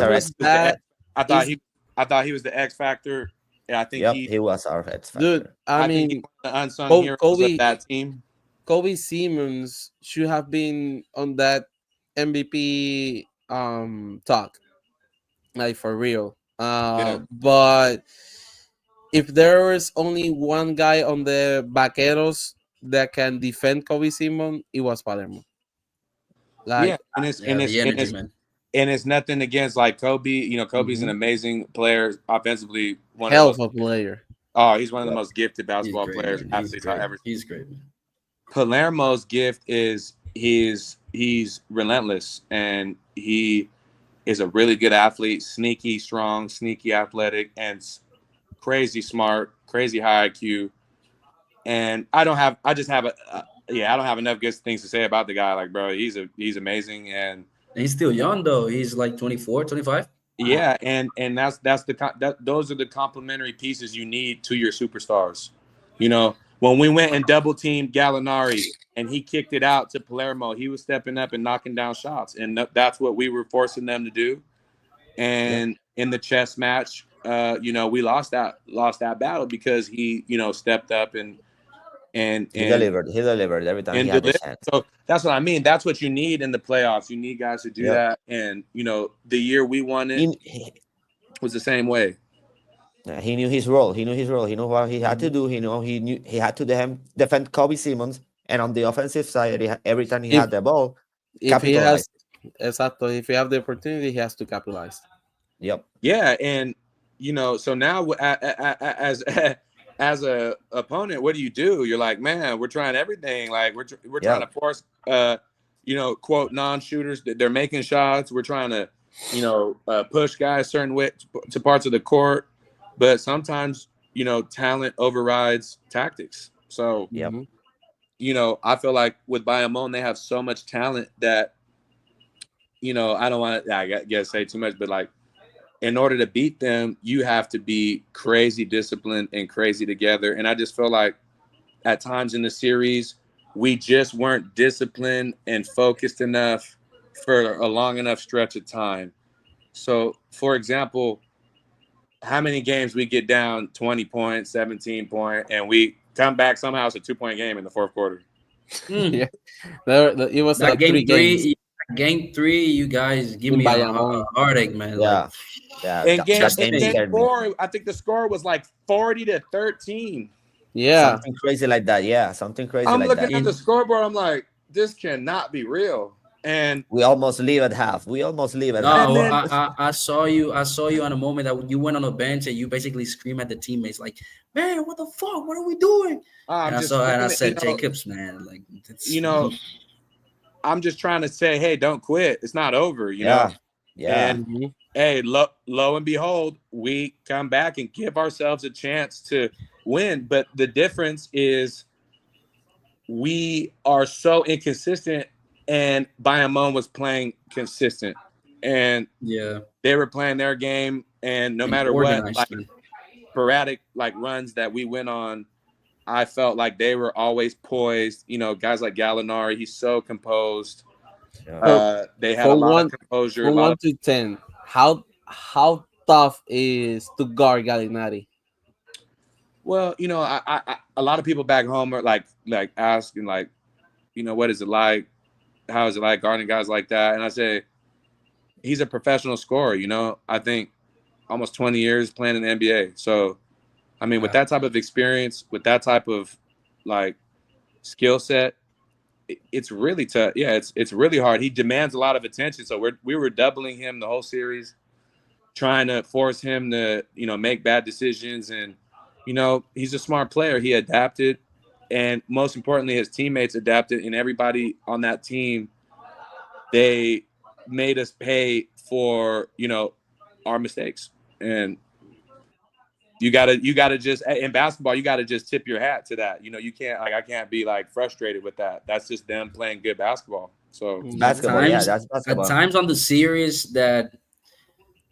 thought he was the X factor. Yeah, I think he was our X factor. Dude, I mean, think he was the unsung hero of that team. Kobe Simmons should have been on that MVP talk, like for real. But if there was only one guy on the Vaqueros that can defend Kobe Simmons, it was Palermo. Like, Yeah, and it's Yeah, and it's the and energy, it's man. and it's nothing against like Kobe. You know, Kobe's an amazing player offensively. One of the hell most. of a player. Oh, he's one of the Yeah. most gifted He's basketball great, players, man. He's athletes I've great. ever. He's great, man. Palermo's gift is he's relentless, and he is a really good athlete, sneaky strong, sneaky athletic, and crazy smart, crazy high IQ. And I don't have, I just have I don't have enough good things to say about the guy. Like, bro, he's amazing, and And he's still young though. He's like 24, 25. yeah, and those are the complementary pieces you need to your superstars. You know, when we went and double teamed Gallinari and he kicked it out to Palermo, he was stepping up and knocking down shots, and that's what we were forcing them to do. And in the chess match, you know, we lost that battle because he, you know, stepped up and He delivered every time he had the delivered. chance. So that's what I mean. That's what you need in the playoffs. You need guys to do Yep. that. And you know, the year we won it was the same way. He knew his role. He knew what he had to do. He knew he had to defend Kobe Simmons. And on the offensive side, every time he had the ball, If he capitalize. has, exactly, if he have the opportunity, he has to capitalize. Yep. Yeah, and you know, so now as a opponent, what do? You're like, man, we're trying everything. Like we're trying to force, you know, quote non-shooters. They're making shots. We're trying to, you know, push guys certain way to parts of the court. But sometimes, you know, talent overrides tactics. So, Yep. you know, I feel like with Bayamon, they have so much talent that, you know, I don't want to, I guess, say too much, but like, in order to beat them, you have to be crazy disciplined and crazy together. And I just feel like at times in the series, we just weren't disciplined and focused enough for a long enough stretch of time. So, for example, how many games we get down 20 points, 17 point, and we come back somehow it's a 2-point game in the fourth quarter. Yeah, it was That like game 3 games. game three, you guys give In me a Bayamon. heartache, man. Yeah. Like, Yeah. And that game scared me. 4, I think the score was like 40-13. Yeah, Something crazy like that. Yeah. Something crazy I'm like looking that. at the scoreboard. I'm like, this cannot be real. And We almost leave at half. no, And then- I saw you on a moment that you went on a bench and you basically scream at the teammates like, man, what the fuck? What are we doing? And I said, Jacobs, man, like, you know, I'm just trying to say, hey, don't quit. It's not over, you know. Yeah. And hey, lo and behold, we come back and give ourselves a chance to win. But the difference is we are so inconsistent, and Bayamon was playing consistent, and yeah, they were playing their game. And no matter what, like sporadic like runs that we went on, I felt like they were always poised. You know, guys like Gallinari, he's so composed. They had a lot of composure. From 1 to 10, how tough is to guard Gallinari? Well, you know, I a lot of people back home are like asking like, you know, what is it like? How is it like guarding guys like that? And I say, he's a professional scorer. You know, I think almost 20 years playing in the NBA. So, I mean, with that type of experience, with that type of like skill set, it's really tough. Yeah, it's really hard. He demands a lot of attention. So we were doubling him the whole series, trying to force him to, you know, make bad decisions. And, you know, he's a smart player. He adapted. And most importantly, his teammates adapted. And everybody on that team, they made us pay for, you know, our mistakes. And you gotta just, in basketball, you gotta just tip your hat to that. You know, you can't, like, I can't be like frustrated with that. That's just them playing good basketball. So Basketball, that's basketball. At times on the series that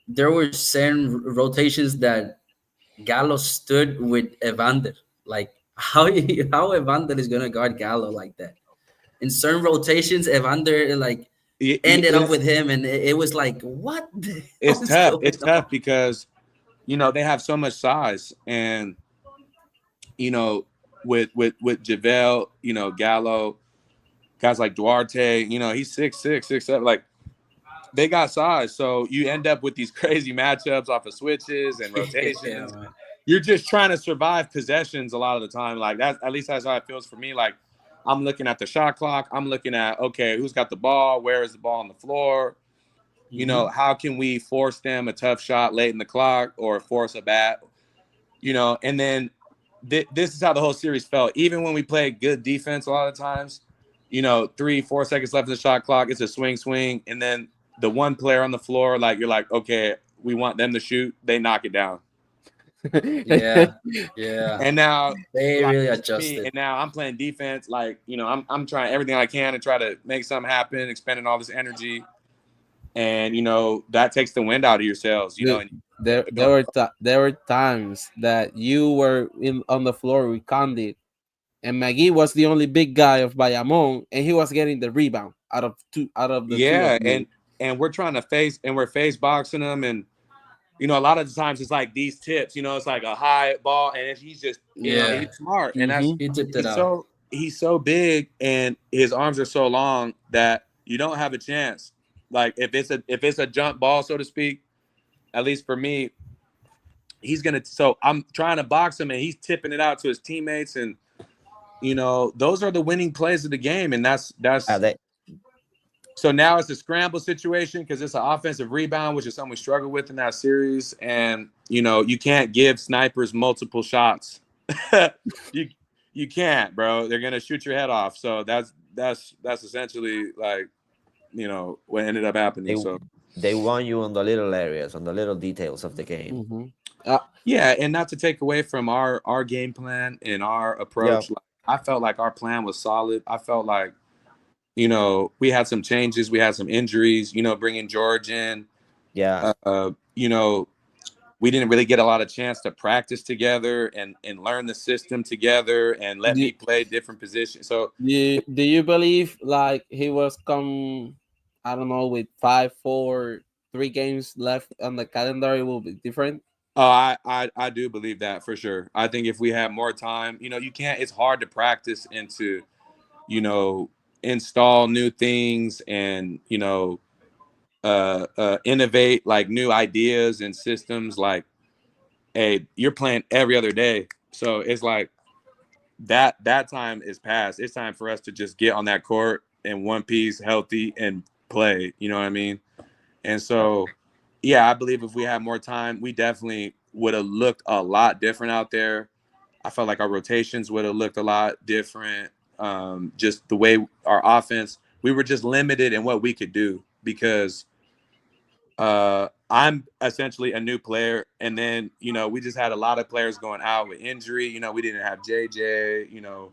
there were certain rotations that Gallo stood with Evander. Like how Evander is gonna guard Gallo like that? In certain rotations, Evander like ended up with him, and it was like, what? It's tough. It's tough because, you know, they have so much size, and, you know, with JaVale, you know, Gallo, guys like Duarte, you know, he's 6'6", 6'7", like they got size. So you end up with these crazy matchups off of switches and rotations. You're just trying to survive possessions a lot of the time. Like that, at least that's how it feels for me. Like I'm looking at the shot clock. I'm looking at, okay, who's got the ball? Where is the ball on the floor? You know, how can we force them a tough shot late in the clock or force a bat? You know, and then this is how the whole series felt. Even when we played good defense a lot of times, you know, 3-4 seconds left in the shot clock, it's a swing, and then the one player on the floor, like, you're like, okay, we want them to shoot. They knock it down. Yeah. And now They like, really me, adjusted. and now I'm playing defense. Like, you know, I'm trying everything I can to try to make something happen, expending all this energy. And, you know, that takes the wind out of your sails, you know. And There were times that you were on the floor with Condit, and Maggie was the only big guy of Bayamon, and he was getting the rebound out of the two of you. and we're trying to face boxing them, and you know, a lot of the times it's like these tips, you know, it's like a high ball, and he's just, you know, he's smart, and that's He tipped it out. he's so big, and his arms are so long that you don't have a chance. Like if it's a jump ball, so to speak, at least for me, he's gonna. So I'm trying to box him, and he's tipping it out to his teammates, and you know, those are the winning plays of the game, and that's. So now it's a scramble situation because it's an offensive rebound, which is something we struggle with in that series. And, you know, you can't give snipers multiple shots. you can't, bro. They're going to shoot your head off. So that's essentially like, you know, what ended up happening. They want you on the little areas, on the little details of the game. Yeah, and not to take away from our game plan and our approach. Yeah. Like, I felt like our plan was solid. I felt like, you know, we had some changes. We had some injuries, you know, bringing George in. Yeah. You know, we didn't really get a lot of chance to practice together and learn the system together and let me play different positions. So do you believe like he was I don't know, with 5, 4, 3 games left on the calendar, it will be different? Oh, I do believe that for sure. I think if we had more time, you know, it's hard to practice and to, you know, install new things and, you know, innovate like new ideas and systems. Like, hey, you're playing every other day, so it's like that time is past. It's time for us to just get on that court in one piece, healthy, and play. You know what I mean? And so, yeah, I believe if we had more time, we definitely would have looked a lot different out there. I felt like our rotations would have looked a lot different. Just the way our offense, we were just limited in what we could do because I'm essentially a new player. And then, you know, we just had a lot of players going out with injury. You know, we didn't have JJ, you know,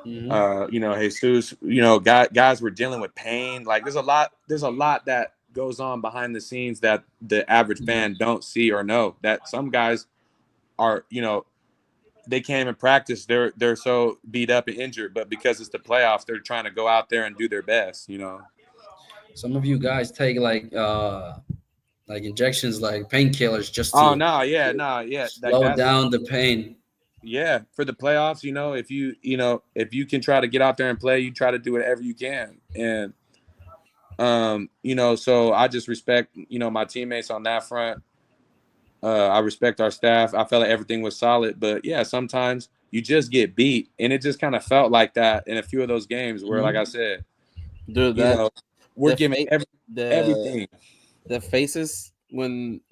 you know, Jesus, you know, guys were dealing with pain. Like there's a lot that goes on behind the scenes that the average fan don't see or know, that some guys are, you know, they can't even practice. They're so beat up and injured, but because it's the playoffs, they're trying to go out there and do their best, you know. Some of you guys take like injections, like painkillers, just to slow down the pain. Yeah, for the playoffs, you know, if you can try to get out there and play, you try to do whatever you can. And you know, so I just respect, you know, my teammates on that front. I respect our staff. I felt like everything was solid, but yeah, sometimes you just get beat, and it just kind of felt like that in a few of those games where, like I said, dude, you know, we're giving everything. The faces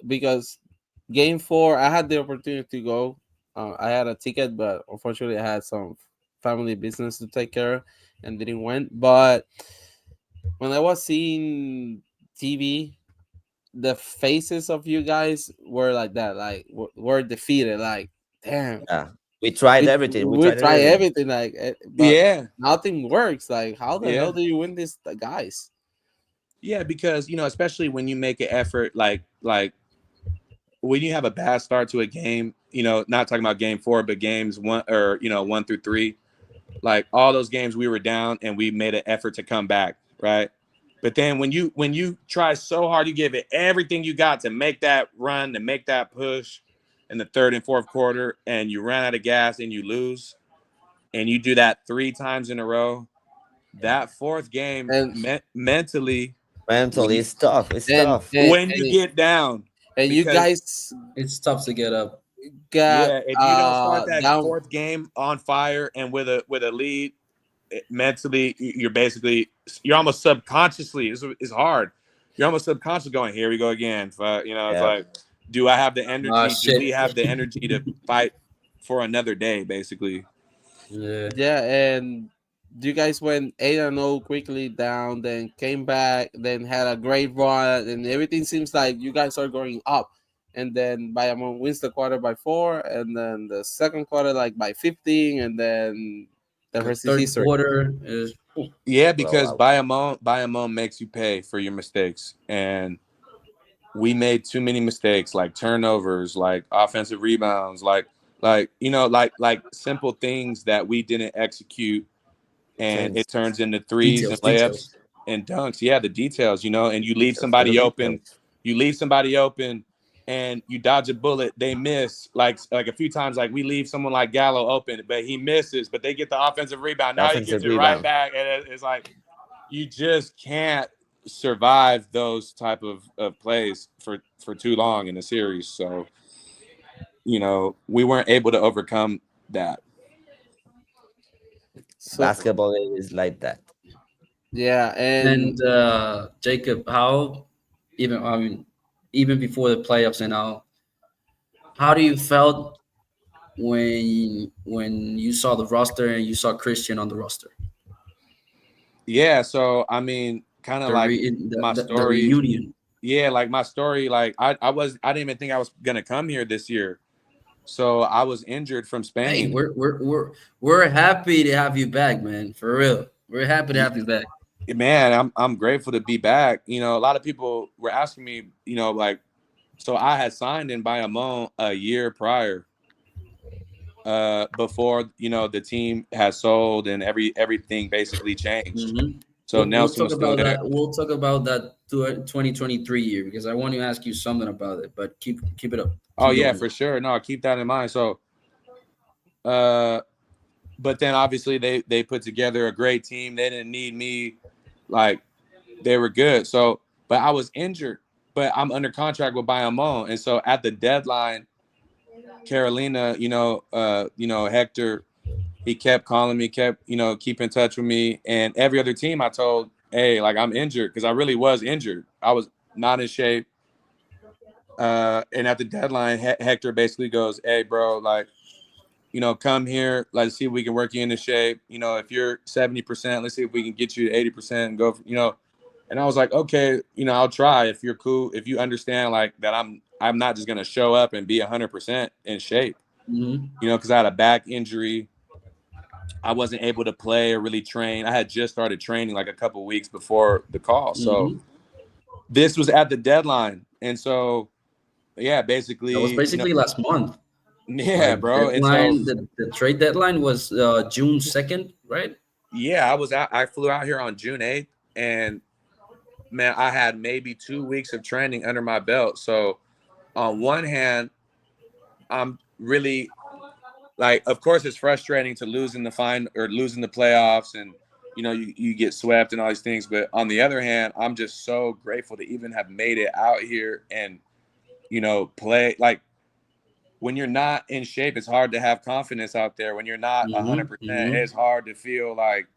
because game 4, I had the opportunity to go. I had a ticket, but unfortunately, I had some family business to take care of and didn't went. But when I was seeing TV, the faces of you guys were like that, like were defeated, like damn. Yeah, we tried everything. We tried everything, like, but nothing works. Like, how the hell do you win these guys? Yeah, because, you know, especially when you make an effort, like when you have a bad start to a game, you know, not talking about game 4, but games 1 or, you know, 1 through 3, like all those games we were down and we made an effort to come back, right? But then when you try so hard, you give it everything you got to make that run, to make that push in the 3rd and 4th quarter, and you run out of gas and you lose, and you do that 3 times in a row, that 4th game mentally is tough. It's tough when you get down. And you guys, it's tough to get up. If you don't start that 4th game on fire and with a lead, mentally, you're almost subconsciously. It's hard. You're almost subconsciously going, here we go again. It's like, do I have the energy? Do we have the energy to fight for another day? Basically. Yeah, and you guys went 8-0 quickly down, then came back, then had a great run, and everything seems like you guys are going up. And then Bayamon wins the quarter by 4, and then the second quarter like by 15, and then the rest is third history. quarter is because Bayamon makes you pay for your mistakes, and we made too many mistakes, like turnovers, like offensive rebounds, like simple things that we didn't execute, and it turns into threes and layups and dunks. Yeah, the details, and you leave somebody open. You leave somebody open, and you dodge a bullet. They miss, like a few times. Like we leave someone like Gallo open, but he misses. But they get the offensive rebound. Now he gets it right back, and it's like you just can't survive those type of plays for too long in a series. So, we weren't able to overcome that. So, basketball is like that. Yeah, and Jacob, how even before the playoffs and all, how do you felt when you saw the roster and you saw Christian on the roster? Yeah, so I mean, kind of like my story. The reunion. Yeah, like my story. Like I didn't even think I was gonna come here this year. So I was injured from Spain. Hey, we're happy to have you back, man. For real, we're happy to have you back. Man, I'm grateful to be back. A lot of people were asking me, like, so I had signed in Bayamon a year prior, before the team has sold and everything basically changed. Mm-hmm. So Nelson was still there. We'll talk about that 2023 year because I want to ask you something about it. But keep it up. Oh yeah, for sure. No, keep that in mind. So, but then obviously they put together a great team. They didn't need me, like they were good. So, but I was injured. But I'm under contract with Bayamon, and so at the deadline, Carolina, Hector, he kept calling me, keep in touch with me, and every other team I told, hey, like I'm injured because I really was injured. I was not in shape. And at the deadline, Hector basically goes, hey, bro, like, come here. Let's see if we can work you into shape. If you're 70%, let's see if we can get you to 80% and go, And I was like, okay, I'll try if you're cool. If you understand like that I'm not just going to show up and be 100% in shape, because I had a back injury. I wasn't able to play or really train. I had just started training like a couple weeks before the call. So this was at the deadline. And so, yeah, basically. That was basically last month. Yeah, bro. And so the trade deadline was June 2nd, right? Yeah, I flew out here on June 8th, and man, I had maybe 2 weeks of training under my belt. So on one hand, I'm really like, of course it's frustrating to lose in losing the playoffs, and you get swept and all these things. But on the other hand, I'm just so grateful to even have made it out here and play. Like when you're not in shape, it's hard to have confidence out there. When you're not 100%, it's hard to feel like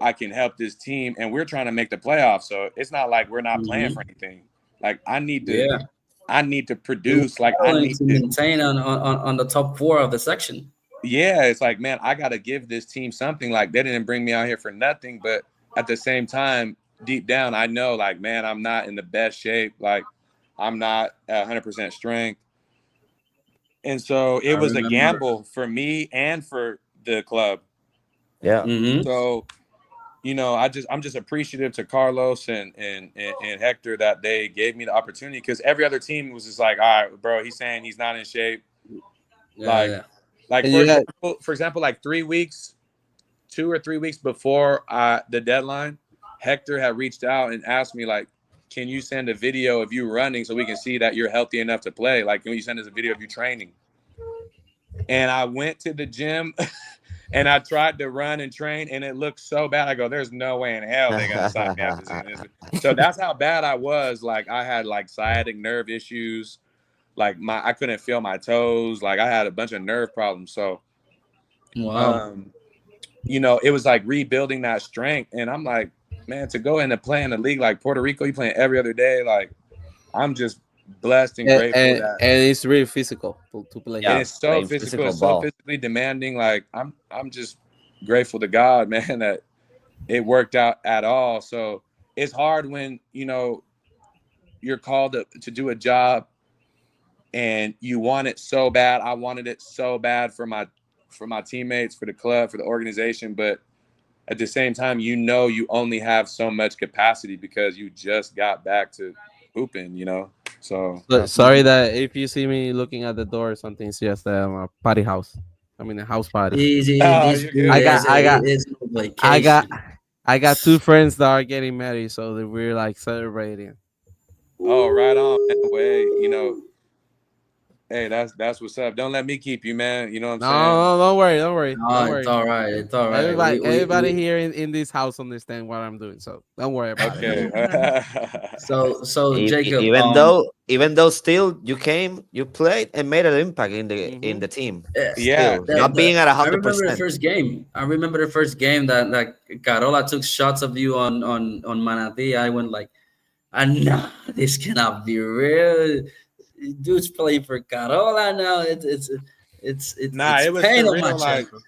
I can help this team, and we're trying to make the playoffs. So it's not like we're not playing for anything. Like I need to produce. Like I need to maintain on the top 4 of the section. Yeah, it's like, man, I got to give this team something. Like they didn't bring me out here for nothing, but at the same time, deep down, I know, like, man, I'm not in the best shape. Like I'm not at 100% strength. And so it was a gamble for me and for the club. Yeah. So, I'm just appreciative to Carlos and Hector that they gave me the opportunity, because every other team was just like, all right, bro, he's saying he's not in shape. Like for example, like 2 or 3 weeks before the deadline, Hector had reached out and asked me, like, can you send a video of you running so we can see that you're healthy enough to play? Like, can you send us a video of you training? And I went to the gym and I tried to run and train, and it looked so bad. I go, there's no way in hell they're going to sign me after this. So that's how bad I was. Like, I had, like, sciatic nerve issues. Like, I couldn't feel my toes. Like, I had a bunch of nerve problems. So, you know, it was like rebuilding that strength. And I'm like, man, to go in and play in a league like Puerto Rico, you playing every other day. Like, I'm just blessed and grateful that, and it's really physical to play. and Yeah, it's so playing physical, physical it's so ball. physically demanding. Like, I'm just grateful to God, man, that it worked out at all. So it's hard when, you know, you're called to do a job and you want it so bad. I wanted it so bad for my teammates, for the club, for the organization, but at the same time, you know, you only have so much capacity because you just got back to hooping, you know. So Sorry that if you see me looking at the door or something, it's just a party house. I mean a house party. Easy. oh, This you're dude good. is no I got vacation. I got two friends that are getting married, so that we're like celebrating. Oh, right on, man. Way, you know. Hey, that's what's up. Don't let me keep you, man. You know what I'm saying? No, don't worry, don't worry, No, don't it's worry. all right. It's all right. Everybody here in this house understand what I'm doing, so don't worry about it. Okay. So Jacob, Even though still you came, you played and made an impact in the team. Yeah. Still not being at I remember the 100%. first game. I remember the first game that Carola took shots of you on Manatee. I went like, nah, this cannot be real. Dude's playing for Carola now. Nah, It's it was pain on my surreal. chest. Like,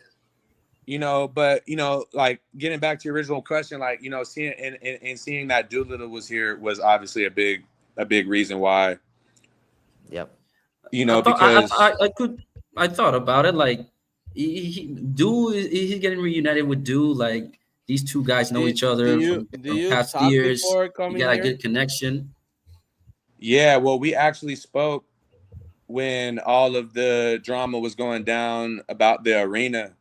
you know, but you know, like getting back to your original question, like, you know, seeing and seeing that Doolittle was here was obviously a big reason why. Yep. You know, because I thought about it like he's getting reunited with Du. Like these two guys know each other from do you past talk years. before You coming got a here? good connection. yeah, well, we actually spoke when all of the drama was going down about the arena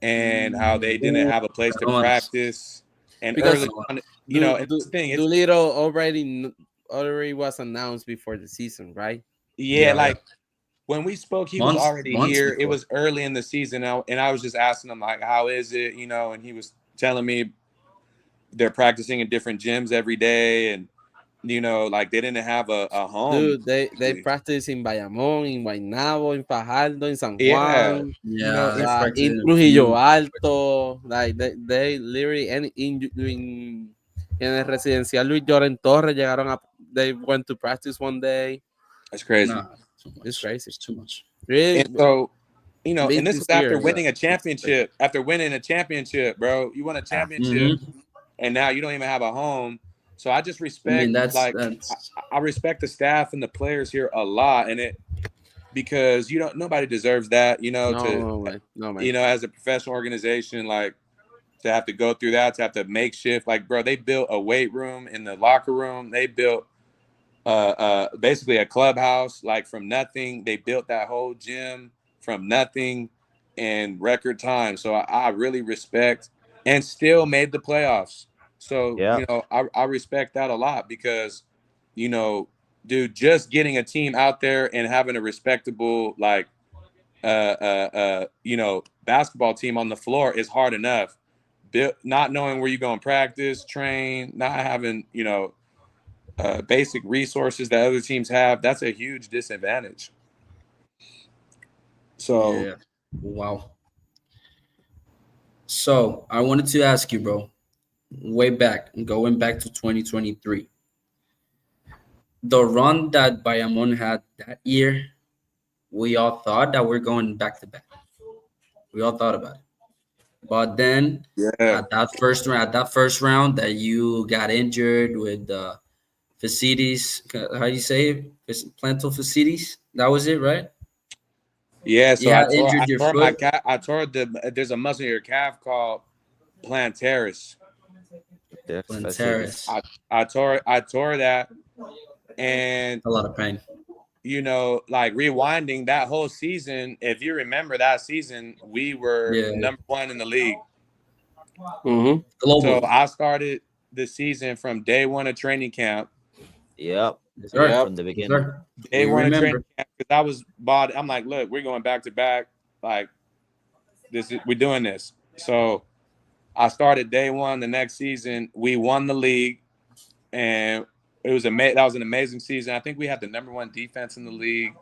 and how they didn't have a place to Once. practice. And Because early on, you know, and that's the thing, it's Doolittle already was announced before the season, right? yeah, Yeah. like when we spoke, he was already Months here. It before. was early in the season, and I was just asking him like, "How is it?" You know, and he was telling me they're practicing in different gyms every day, and you know, like they didn't have a home. Dude, they Basically. practice in Bayamón, in Guaynabo, in Fajardo, in San Yeah, Juan, you know, Yeah, they it's practice in in a Trujillo few. Alto. Like they literally in el residencial Luis Lloren Torres llegaron a. They went to practice one day. it's crazy. Nah, too much. It's crazy. It's too much. Really, And so, you know, been and this this is after year. winning a championship. After winning a championship, bro, you won a championship, and now you don't even have a home. So I just I mean, respect, like, that's I respect the staff and the players here a lot, and it because you don't nobody deserves that, you know, to No man, no man. you know, as a professional organization, like to have to go through that, to have to makeshift, like, bro, they built a weight room in the locker room, they built basically a clubhouse, like from nothing. They built that whole gym from nothing in record time. So I really respect, and still made the playoffs. So, Yeah. you know, I respect that a lot because, you know, dude, just getting a team out there and having a respectable, like, you know, basketball team on the floor is hard enough. Not knowing where you're going to practice, train, not having, you know, basic resources that other teams have, that's a huge disadvantage. So, yeah. Wow. So I wanted to ask you, bro, way back, going back to 2023, the run that Bayamon had that year, we all thought that we're going back to back. We all thought about it. But then yeah, at that first round that you got injured with the Facides, how do you say it? Plantal Facides? That was it, right? yeah. So You had injured I your tore my foot. calf. I tore there's a muscle in your calf called plantaris. There's facilities. Plantaris. I tore that, and A lot of pain. you know, like rewinding that whole season. If you remember that season, we were Yeah. #1 in the league. Mm-hmm. So Globally. I started the season from day one of training camp. Yep. Yes, sir. Yep. From the Yes, beginning. sir. Day We one of training remember. camp because I was bought. I'm like, look, we're going back to back. Like we're doing this. So I started day one the next season. We won the league, and it was that was an amazing season. I think we had the #1 defense in the league.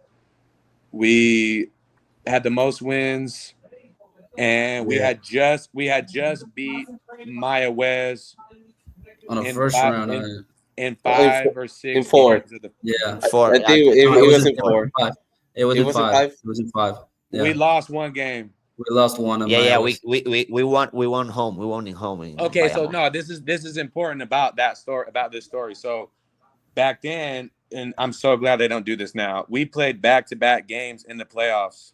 We had the most wins. and we had just beat Maya Wes on the in first five, round. in 5 or 6 in 4. games of the. Yeah, For I think it was in 4. It was It in was in 5. 5? It was in 5. Yeah. We lost one game. We lost one. Of yeah, Maya we won home. We won in home. Okay, so no, this is important about that story, about this story. So back then, and I'm so glad they don't do this now. We played back-to-back games in the playoffs.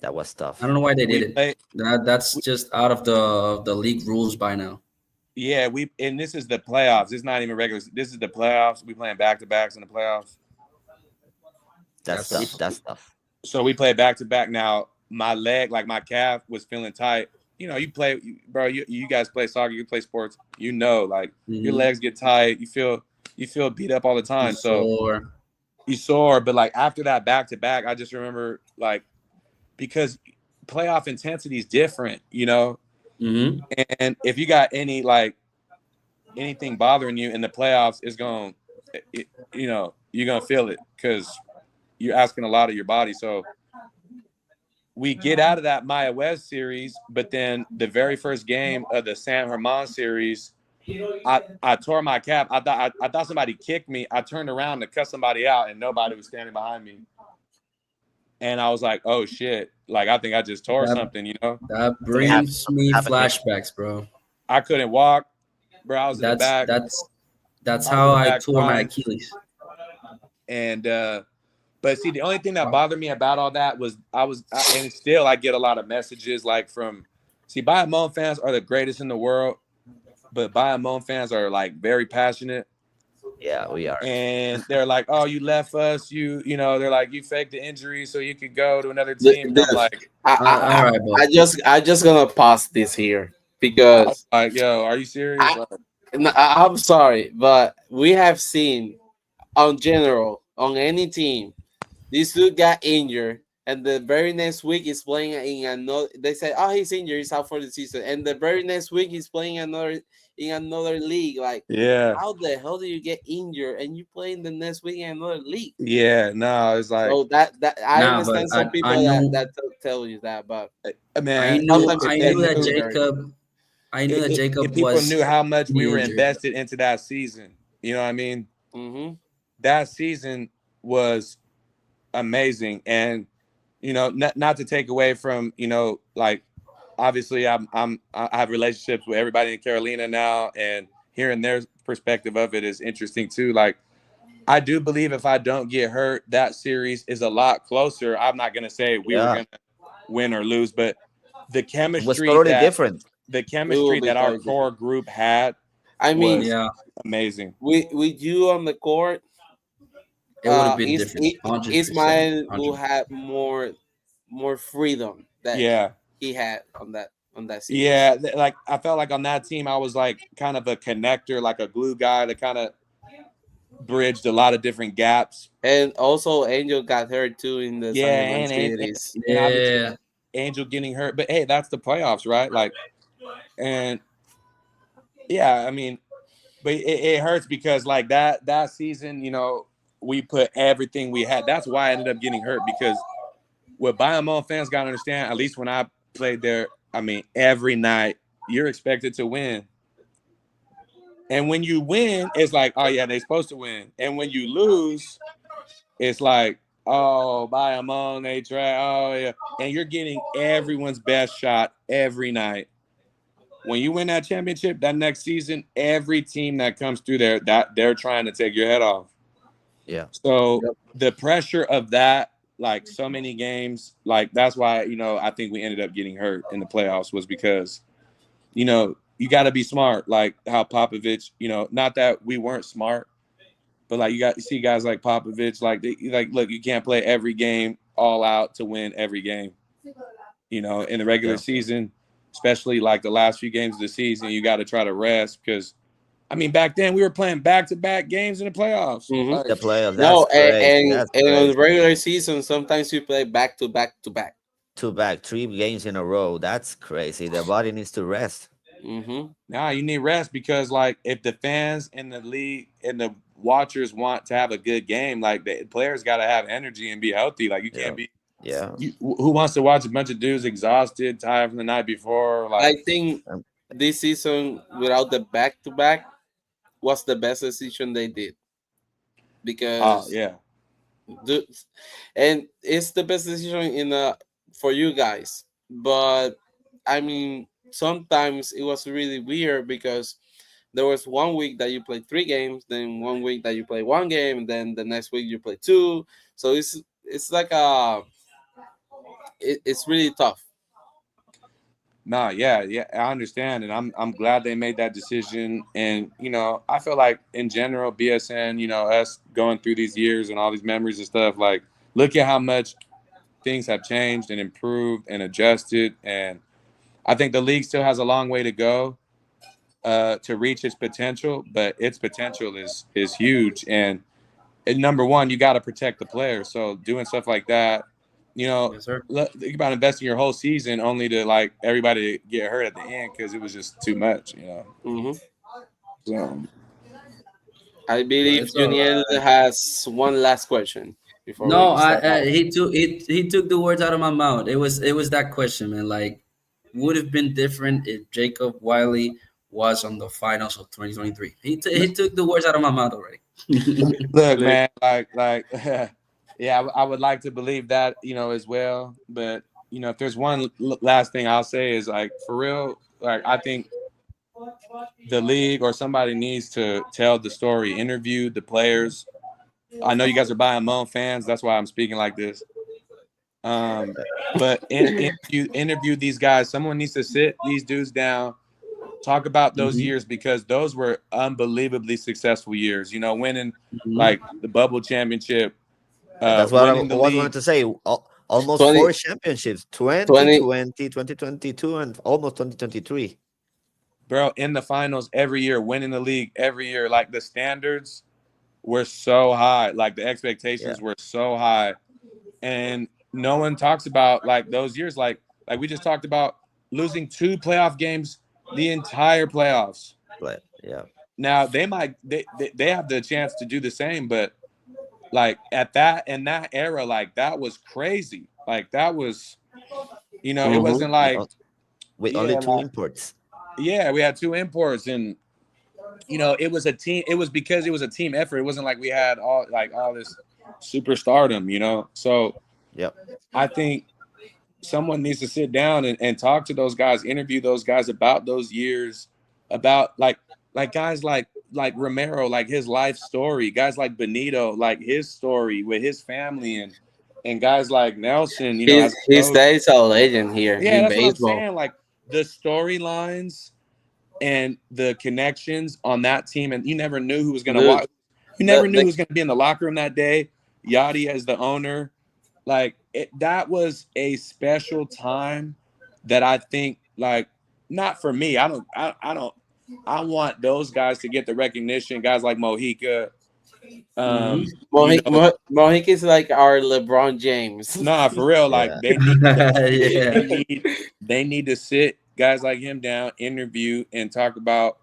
That was tough. I don't know why they did it. That's just out of the league rules by now. Yeah, and this is the playoffs. It's not even regular. This is the playoffs. We playing back-to-backs in the playoffs. That's tough. That's tough. So we played back-to-back. Now my leg, like my calf, was feeling tight. You know, you play, bro. You guys play soccer. You play sports. You know, like your legs get tight. You feel beat up all the time. You sore. But like after that back-to-back, I just remember like because playoff intensity is different. You know. And if you got anything bothering you in the playoffs, it's going, you're gonna feel it because you're asking a lot of your body. So we get out of that Maya West series, but then the very first game of the San Germán series, I tore my calf. I thought somebody kicked me. I turned around to cut somebody out, and nobody was standing behind me. And I was like, "Oh shit!" Like I think I just tore something, you know. That brings me flashbacks, bro. I couldn't walk, bro. I was in the back. That's how I tore my Achilles. And but see, the only thing that bothered me about all that was and still I get a lot of messages like from Bayern Munich fans are the greatest in the world, but Bayern Munich fans are like very passionate. Yeah, we are. And they're like, "Oh, you left us. You know." They're like, "You faked the injury so you could go to another team." I'm like, all right, bro. I just gonna pause this here because like, yo, are you serious? I'm sorry, but we have seen on any team, this dude got injured, and the very next week he's playing in another. They say, "Oh, he's injured. He's out for the season." And the very next week he's playing in another league. Like, yeah, how the hell do you get injured and you play in the next week in another league? Yeah, no, it's like. So that I understand some people that tell you that, but I knew that Jacob. I knew that Jacob if people knew how much we were invested into that season. You know what I mean? Mm-hmm. That season was amazing, and not to take away from like obviously I have relationships with everybody in Carolina now, and hearing their perspective of it is interesting too. Like I do believe if I don't get hurt, that series is a lot closer. I'm not gonna say we were gonna win or lose, but the chemistry was totally different. The chemistry that our core group had, was amazing. With you on the court, it would have been different. Ismael who had more freedom that he had on that season. Yeah, like I felt like on that team I was like kind of a connector, like a glue guy that kind of bridged a lot of different gaps. And also Angel got hurt too in the series. And Angel getting hurt, but hey, that's the playoffs, right? Like, and yeah, I mean, but it hurts because like that season, we put everything we had. That's why I ended up getting hurt, because what Bayern Munich fans got to understand, at least when I played there, I mean, every night you're expected to win. And when you win, it's like, oh yeah, they're supposed to win. And when you lose, it's like, oh, Bayern Munich, they try, oh yeah. And you're getting everyone's best shot every night. When you win that championship, that next season, every team that comes through there, that they're trying to take your head off. Yeah. So the pressure of that, like so many games, like that's why, I think we ended up getting hurt in the playoffs, was because, you got to be smart. Like how Popovich, not that we weren't smart, but like you see guys like Popovich, like look, you can't play every game all out to win every game. In the regular season, especially like the last few games of the season, you got to try to rest, because I mean, back then we were playing back-to-back games in the playoffs. Mm-hmm. Like, the playoffs. And on the regular season, sometimes you play back-to-back. 3 games in a row. That's crazy. The body needs to rest. Mm-hmm. Nah, you need rest, because like if the fans in the league and the watchers want to have a good game, like the players got to have energy and be healthy. Like you can't be Yeah. Who wants to watch a bunch of dudes exhausted, tired from the night before? I Like, think this season without the back-to-back was the best decision they did because yeah, and it's the best decision for you guys. But I mean, sometimes it was really weird because there was 1 week that you played 3 games, then 1 week that you play 1 game, and then the next week you play 2. So it's like it's really tough. nah, yeah, I understand, and I'm glad they made that decision. And I feel like in general, BSN, us going through these years and all these memories and stuff, like look at how much things have changed and improved and adjusted. And I think the league still has a long way to go to reach its potential, but its potential is huge. And number one, you got to protect the player. So doing stuff like that, Yes, sir. think about investing your whole season only to like everybody get hurt at the end because it was just too much. Mm-hmm. So I believe It's all Juniel right. has one last question before No, we step out. he took the words out of my mouth. It was that question, man. Like, would have been different if Jacob Wiley was on the finals of 2023. He took the words out of my mouth already. look, man, like yeah, I would like to believe that as well. But if there's one last thing I'll say is like for real, like I think the league or somebody needs to tell the story, interview the players. I know you guys are Bayamon fans, that's why I'm speaking like this. But interview these guys. Someone needs to sit these dudes down, talk about those years because those were unbelievably successful years. Winning like the bubble championship, That's what I winning the was league. going to say. Almost 20 4 championships, 2020, 2022, and almost 2023. Bro, in the finals every year, winning the league every year. Like the standards were so high, like the expectations were so high, and no one talks about like those years. Like we just talked about losing 2 playoff games the entire playoffs. But yeah, Now they have the chance to do the same, but like in that era, like that was crazy. Like that was, it wasn't like with only 2 imports. Yeah, we had 2 imports, and it was a team. It was because it was a team effort. It wasn't like we had all this superstardom. So Yep. I think someone needs to sit down and talk to those guys, interview those guys about those years, about like guys like Romero, like his life story, guys like Benito, like his story with his family, and guys like Nelson, His dad's a legend here yeah, in that's what I'm baseball. saying. Like the storylines and the connections on that team, and you never knew who was going to watch. You never knew who was going to be in the locker room that day. Yachty as the owner, like that was a special time that I think, like, not for me. I want those guys to get the recognition. Guys like Mojica. Mojica is like our LeBron James. Nah, for real. Like they need to sit guys like him down, interview, and talk about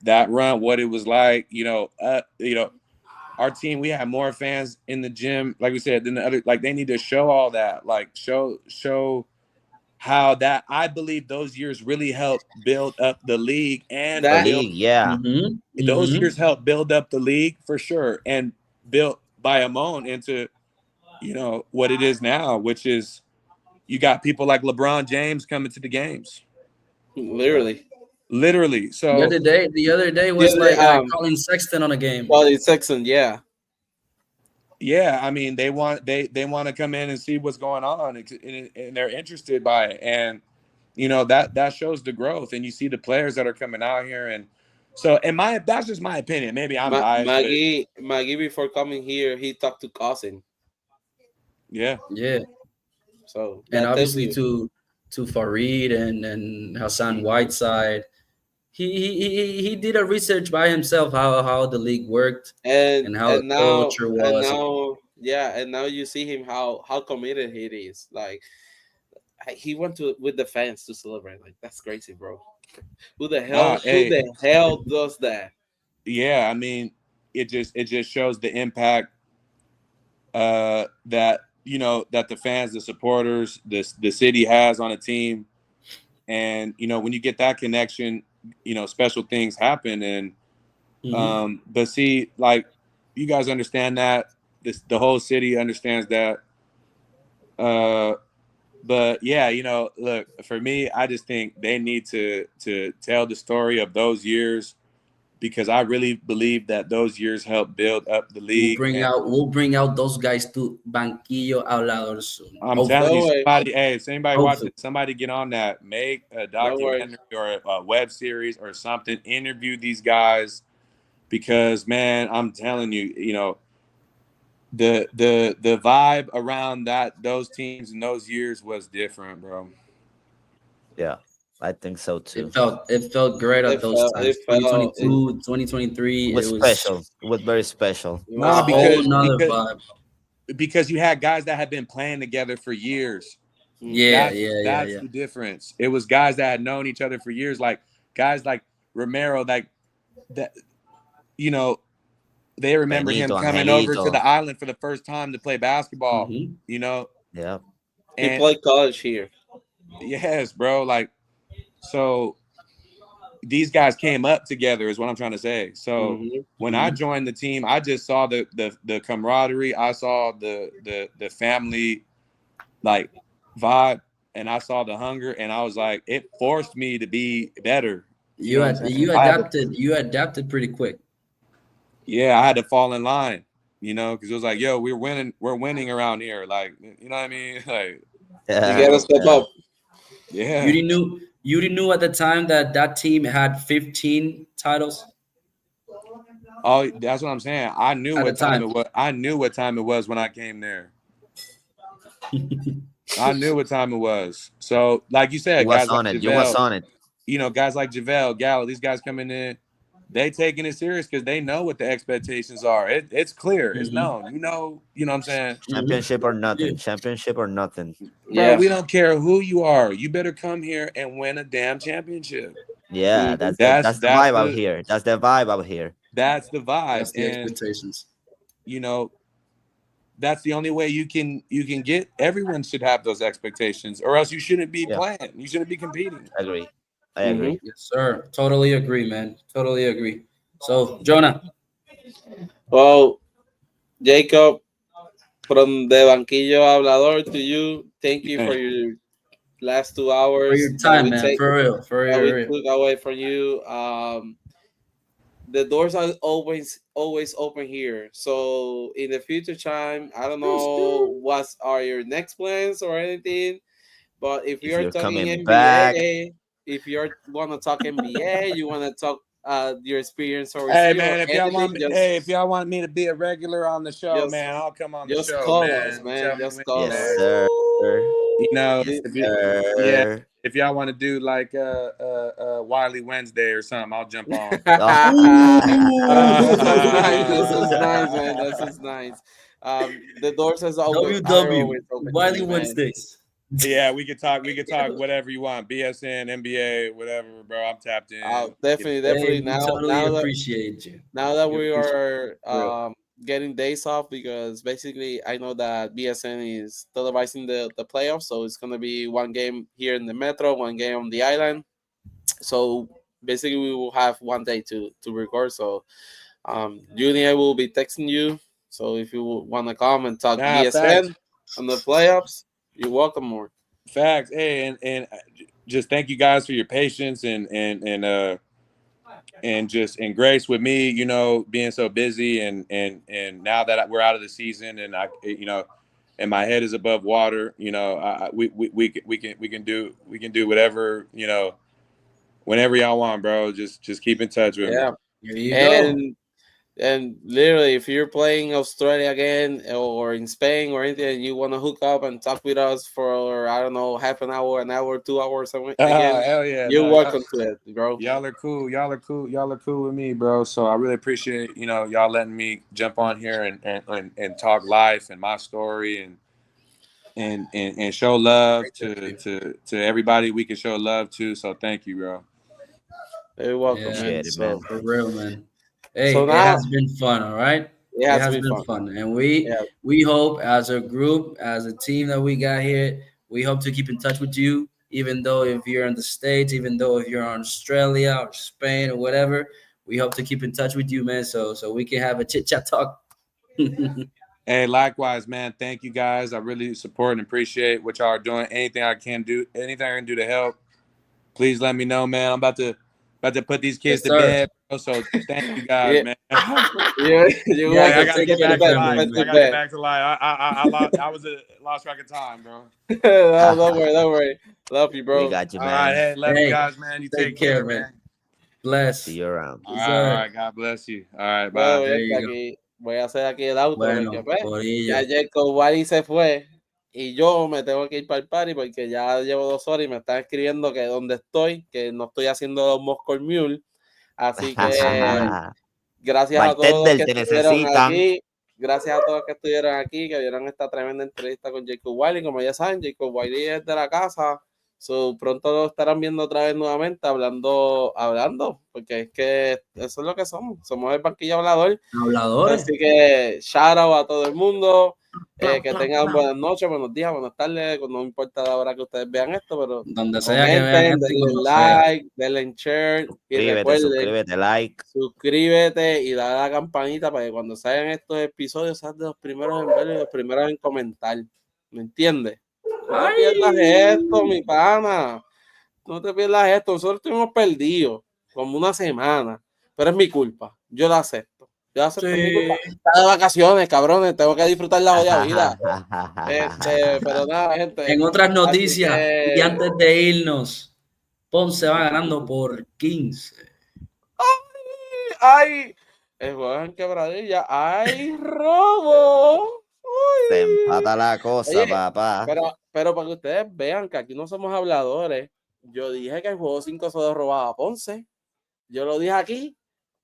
that run, what it was like. Our team, we had more fans in the gym, like we said, than the other. Like they need to show all that, like show how that I believe those years really helped build up the league and those years helped build up the league for sure and built Bayamon into what it is now, which is you got people like LeBron James coming to the games. Literally. So the other day was like Colin Sexton on a game. Colin Sexton, yeah. Yeah, I mean they want to come in and see what's going on, and they're interested by it, and that shows the growth, and you see the players that are coming out here, and so that's just my opinion. Maybe I'm biased. Maggie before coming here, he talked to Cousin. Yeah. So and obviously to Farid and Hassan Whiteside. He did a research by himself how the league worked and how the culture was. And now you see him how committed he is. Like he went with the fans to celebrate. Like that's crazy, bro. Who the hell does that? Yeah, I mean, it just shows the impact that you know, that the fans, the supporters, the city has on a team. And, you know, when you get that connection, you know, special things happen. And, but see, like, you guys understand that, the whole city understands that. But yeah, you know, look, for me, I just think they need to tell the story of those years, because I really believe that those years helped build up the league. We'll bring out those guys to Banquillo Hablador soon. I'm telling you, somebody, hey, if anybody Hopefully. watching, somebody get on that, make a documentary or a web series or something, interview these guys, because man, I'm telling you, you know, the vibe around those teams in those years was different, bro. Yeah, I think so too. It felt great at those times. 2022, 2023, It was special. It was very special. Nah, vibe. Because you had guys that had been playing together for years. That's the difference. It was guys that had known each other for years, like guys like Romero, like that, you know, they remember him coming over to the island for the first time to play basketball, you know? Yeah. And he played college here. Yes, bro. Like, so these guys came up together is what I'm trying to say. So when I joined the team, I just saw the camaraderie. I saw the family, like, vibe, and I saw the hunger, and I was like, it forced me to be better. You adapted pretty quick. Yeah, I had to fall in line, you know, because it was like, yo, we're winning around here. Like, you know what I mean? Like, you gotta step up. Yeah. You didn't know at the time that team had 15 titles. Oh, that's what I'm saying. I knew what time it was. I knew what time it was when I came there. I knew what time it was. So, like you said, guys like JaVale, you was on it. You know, guys like JaVale, Gallo, these guys coming in, they taking it serious because they know what the expectations are. It's clear. It's known. You know what I'm saying? Championship or nothing. Championship or nothing. Bro, we don't care who you are. You better come here and win a damn championship. Yeah, that's the vibe out here. That's the vibe out here. That's the vibe. That's the expectations. You know, that's the only way you can get. Everyone should have those expectations, or else you shouldn't be playing. You shouldn't be competing. I agree. Yes, sir. Totally agree, man. Totally agree. So, Jonah. Well, Jacob, from the Banquillo Hablador to you, thank you for your last 2 hours. For your time, man. For real. We took away from you. The doors are always open here. So in the future time, I don't know what are your next plans or anything, but if you're talking NBA, if you want to talk NBA, you want to talk your experience or hey man, if y'all want me to be a regular on the show, man, I'll come on the show. Just call us, man. Just call us. Yes, sir. You know, if y'all want to do like Wiley Wednesday or something, I'll jump on. This is nice, man. This is nice. The doors is always open. Wiley Wednesdays. Yeah, we could talk whatever you want. BSN, NBA, whatever, bro. I'm tapped in. Definitely. Now appreciate you. Now that we are getting days off, because basically I know that BSN is televising the playoffs, so it's gonna be one game here in the Metro, one game on the island. So basically we will have one day to record. So Julie, I will be texting you. So if you want to come and talk BSN on the playoffs, you're welcome more. Facts. Hey, and just thank you guys for your patience and grace with me, you know, being so busy and now that we're out of the season and I, you know, and my head is above water, you know, we can do whatever, you know, whenever y'all want, bro. Just keep in touch with me. Here you go. And literally, if you're playing Australia again or in Spain or anything, and you want to hook up and talk with us for, I don't know, half an hour, 2 hours, again, hell yeah, you're welcome to it, bro. Y'all are cool with me, bro. So I really appreciate, you know, y'all letting me jump on here and talk life and my story and show love to everybody we can show love to. So thank you, bro. You're welcome, man. For real, man. Hey, so now, it has been fun, all right? It It has has to be been fun. fun, and we hope as a group, as a team that we got here, we hope to keep in touch with you. Even though if you're in the States, even though if you're in Australia or Spain or whatever, we hope to keep in touch with you, man. So we can have a chit chat talk. Hey, likewise, man. Thank you guys. I really support and appreciate what y'all are doing. Anything I can do to help, please let me know, man. I'm about to put these kids Yes, to sir. bed, bro, so thank you guys, Yeah. man. You Yeah, want I to gotta take get it to back the to bed. life. Put I to gotta get bed. back to life. I lost track of time, bro. No, don't worry. Love you, bro. We got you, All right, man. hey, love you Hey, guys, man. You take take care, care, man. man. Bless. See you around. All Yes, right, all sir. right. God bless you. All right, Bueno, bye. There bien, you go. aquí voy a hacer aquí el outro porque Bueno, pues, Corillo. ya Jacob Wiley se fue y yo me tengo que ir para el party porque ya llevo 2 horas y me están escribiendo que dónde estoy, que no estoy haciendo los Moscow Mule. Así que gracias a todos los que Bartender, te estuvieron necesitan. aquí. Gracias a todos los que estuvieron aquí, que vieron esta tremenda entrevista con Jacob Wiley. Como ya saben, Jacob Wiley es de la casa. Pronto lo estarán viendo otra vez nuevamente hablando, porque es que eso es lo que somos el Banquillo Hablador. Habladores. Así que shout out a todo el mundo, que tengan buenas noches, buenos días, buenas tardes, no importa la hora que ustedes vean esto, pero Donde sea que vean comenten, esto y denle cuando sea. like, denle share y recuerden, Suscríbete, like. suscríbete y dale a la campanita para que cuando salgan estos episodios seas de los primeros en ver y los primeros en comentar. ¿Me entiendes? No te pierdas esto, mi pana. No te pierdas esto. Nosotros estuvimos perdidos como una semana, pero es mi culpa. Yo la acepto. Es mi culpa. Está de vacaciones, cabrones. Tengo que disfrutar la jodida vida. Pero nada, gente. En otras Así noticias, que- y antes de irnos, Ponce va ganando por 15. ¡Ay! El juego en quebradilla. ¡Ay, robo! Se ¡Uy! empata la cosa, Oye, papá. pero para que ustedes vean que aquí no somos habladores, yo dije que el juego 5 se lo robaba a Ponce. Yo lo dije aquí.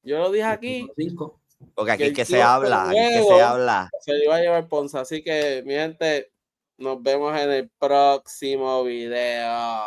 5. Porque aquí es que se el habla, aquí es que se juego habla. se lo iba a llevar Ponce. Así que, mi gente, nos vemos en el próximo video.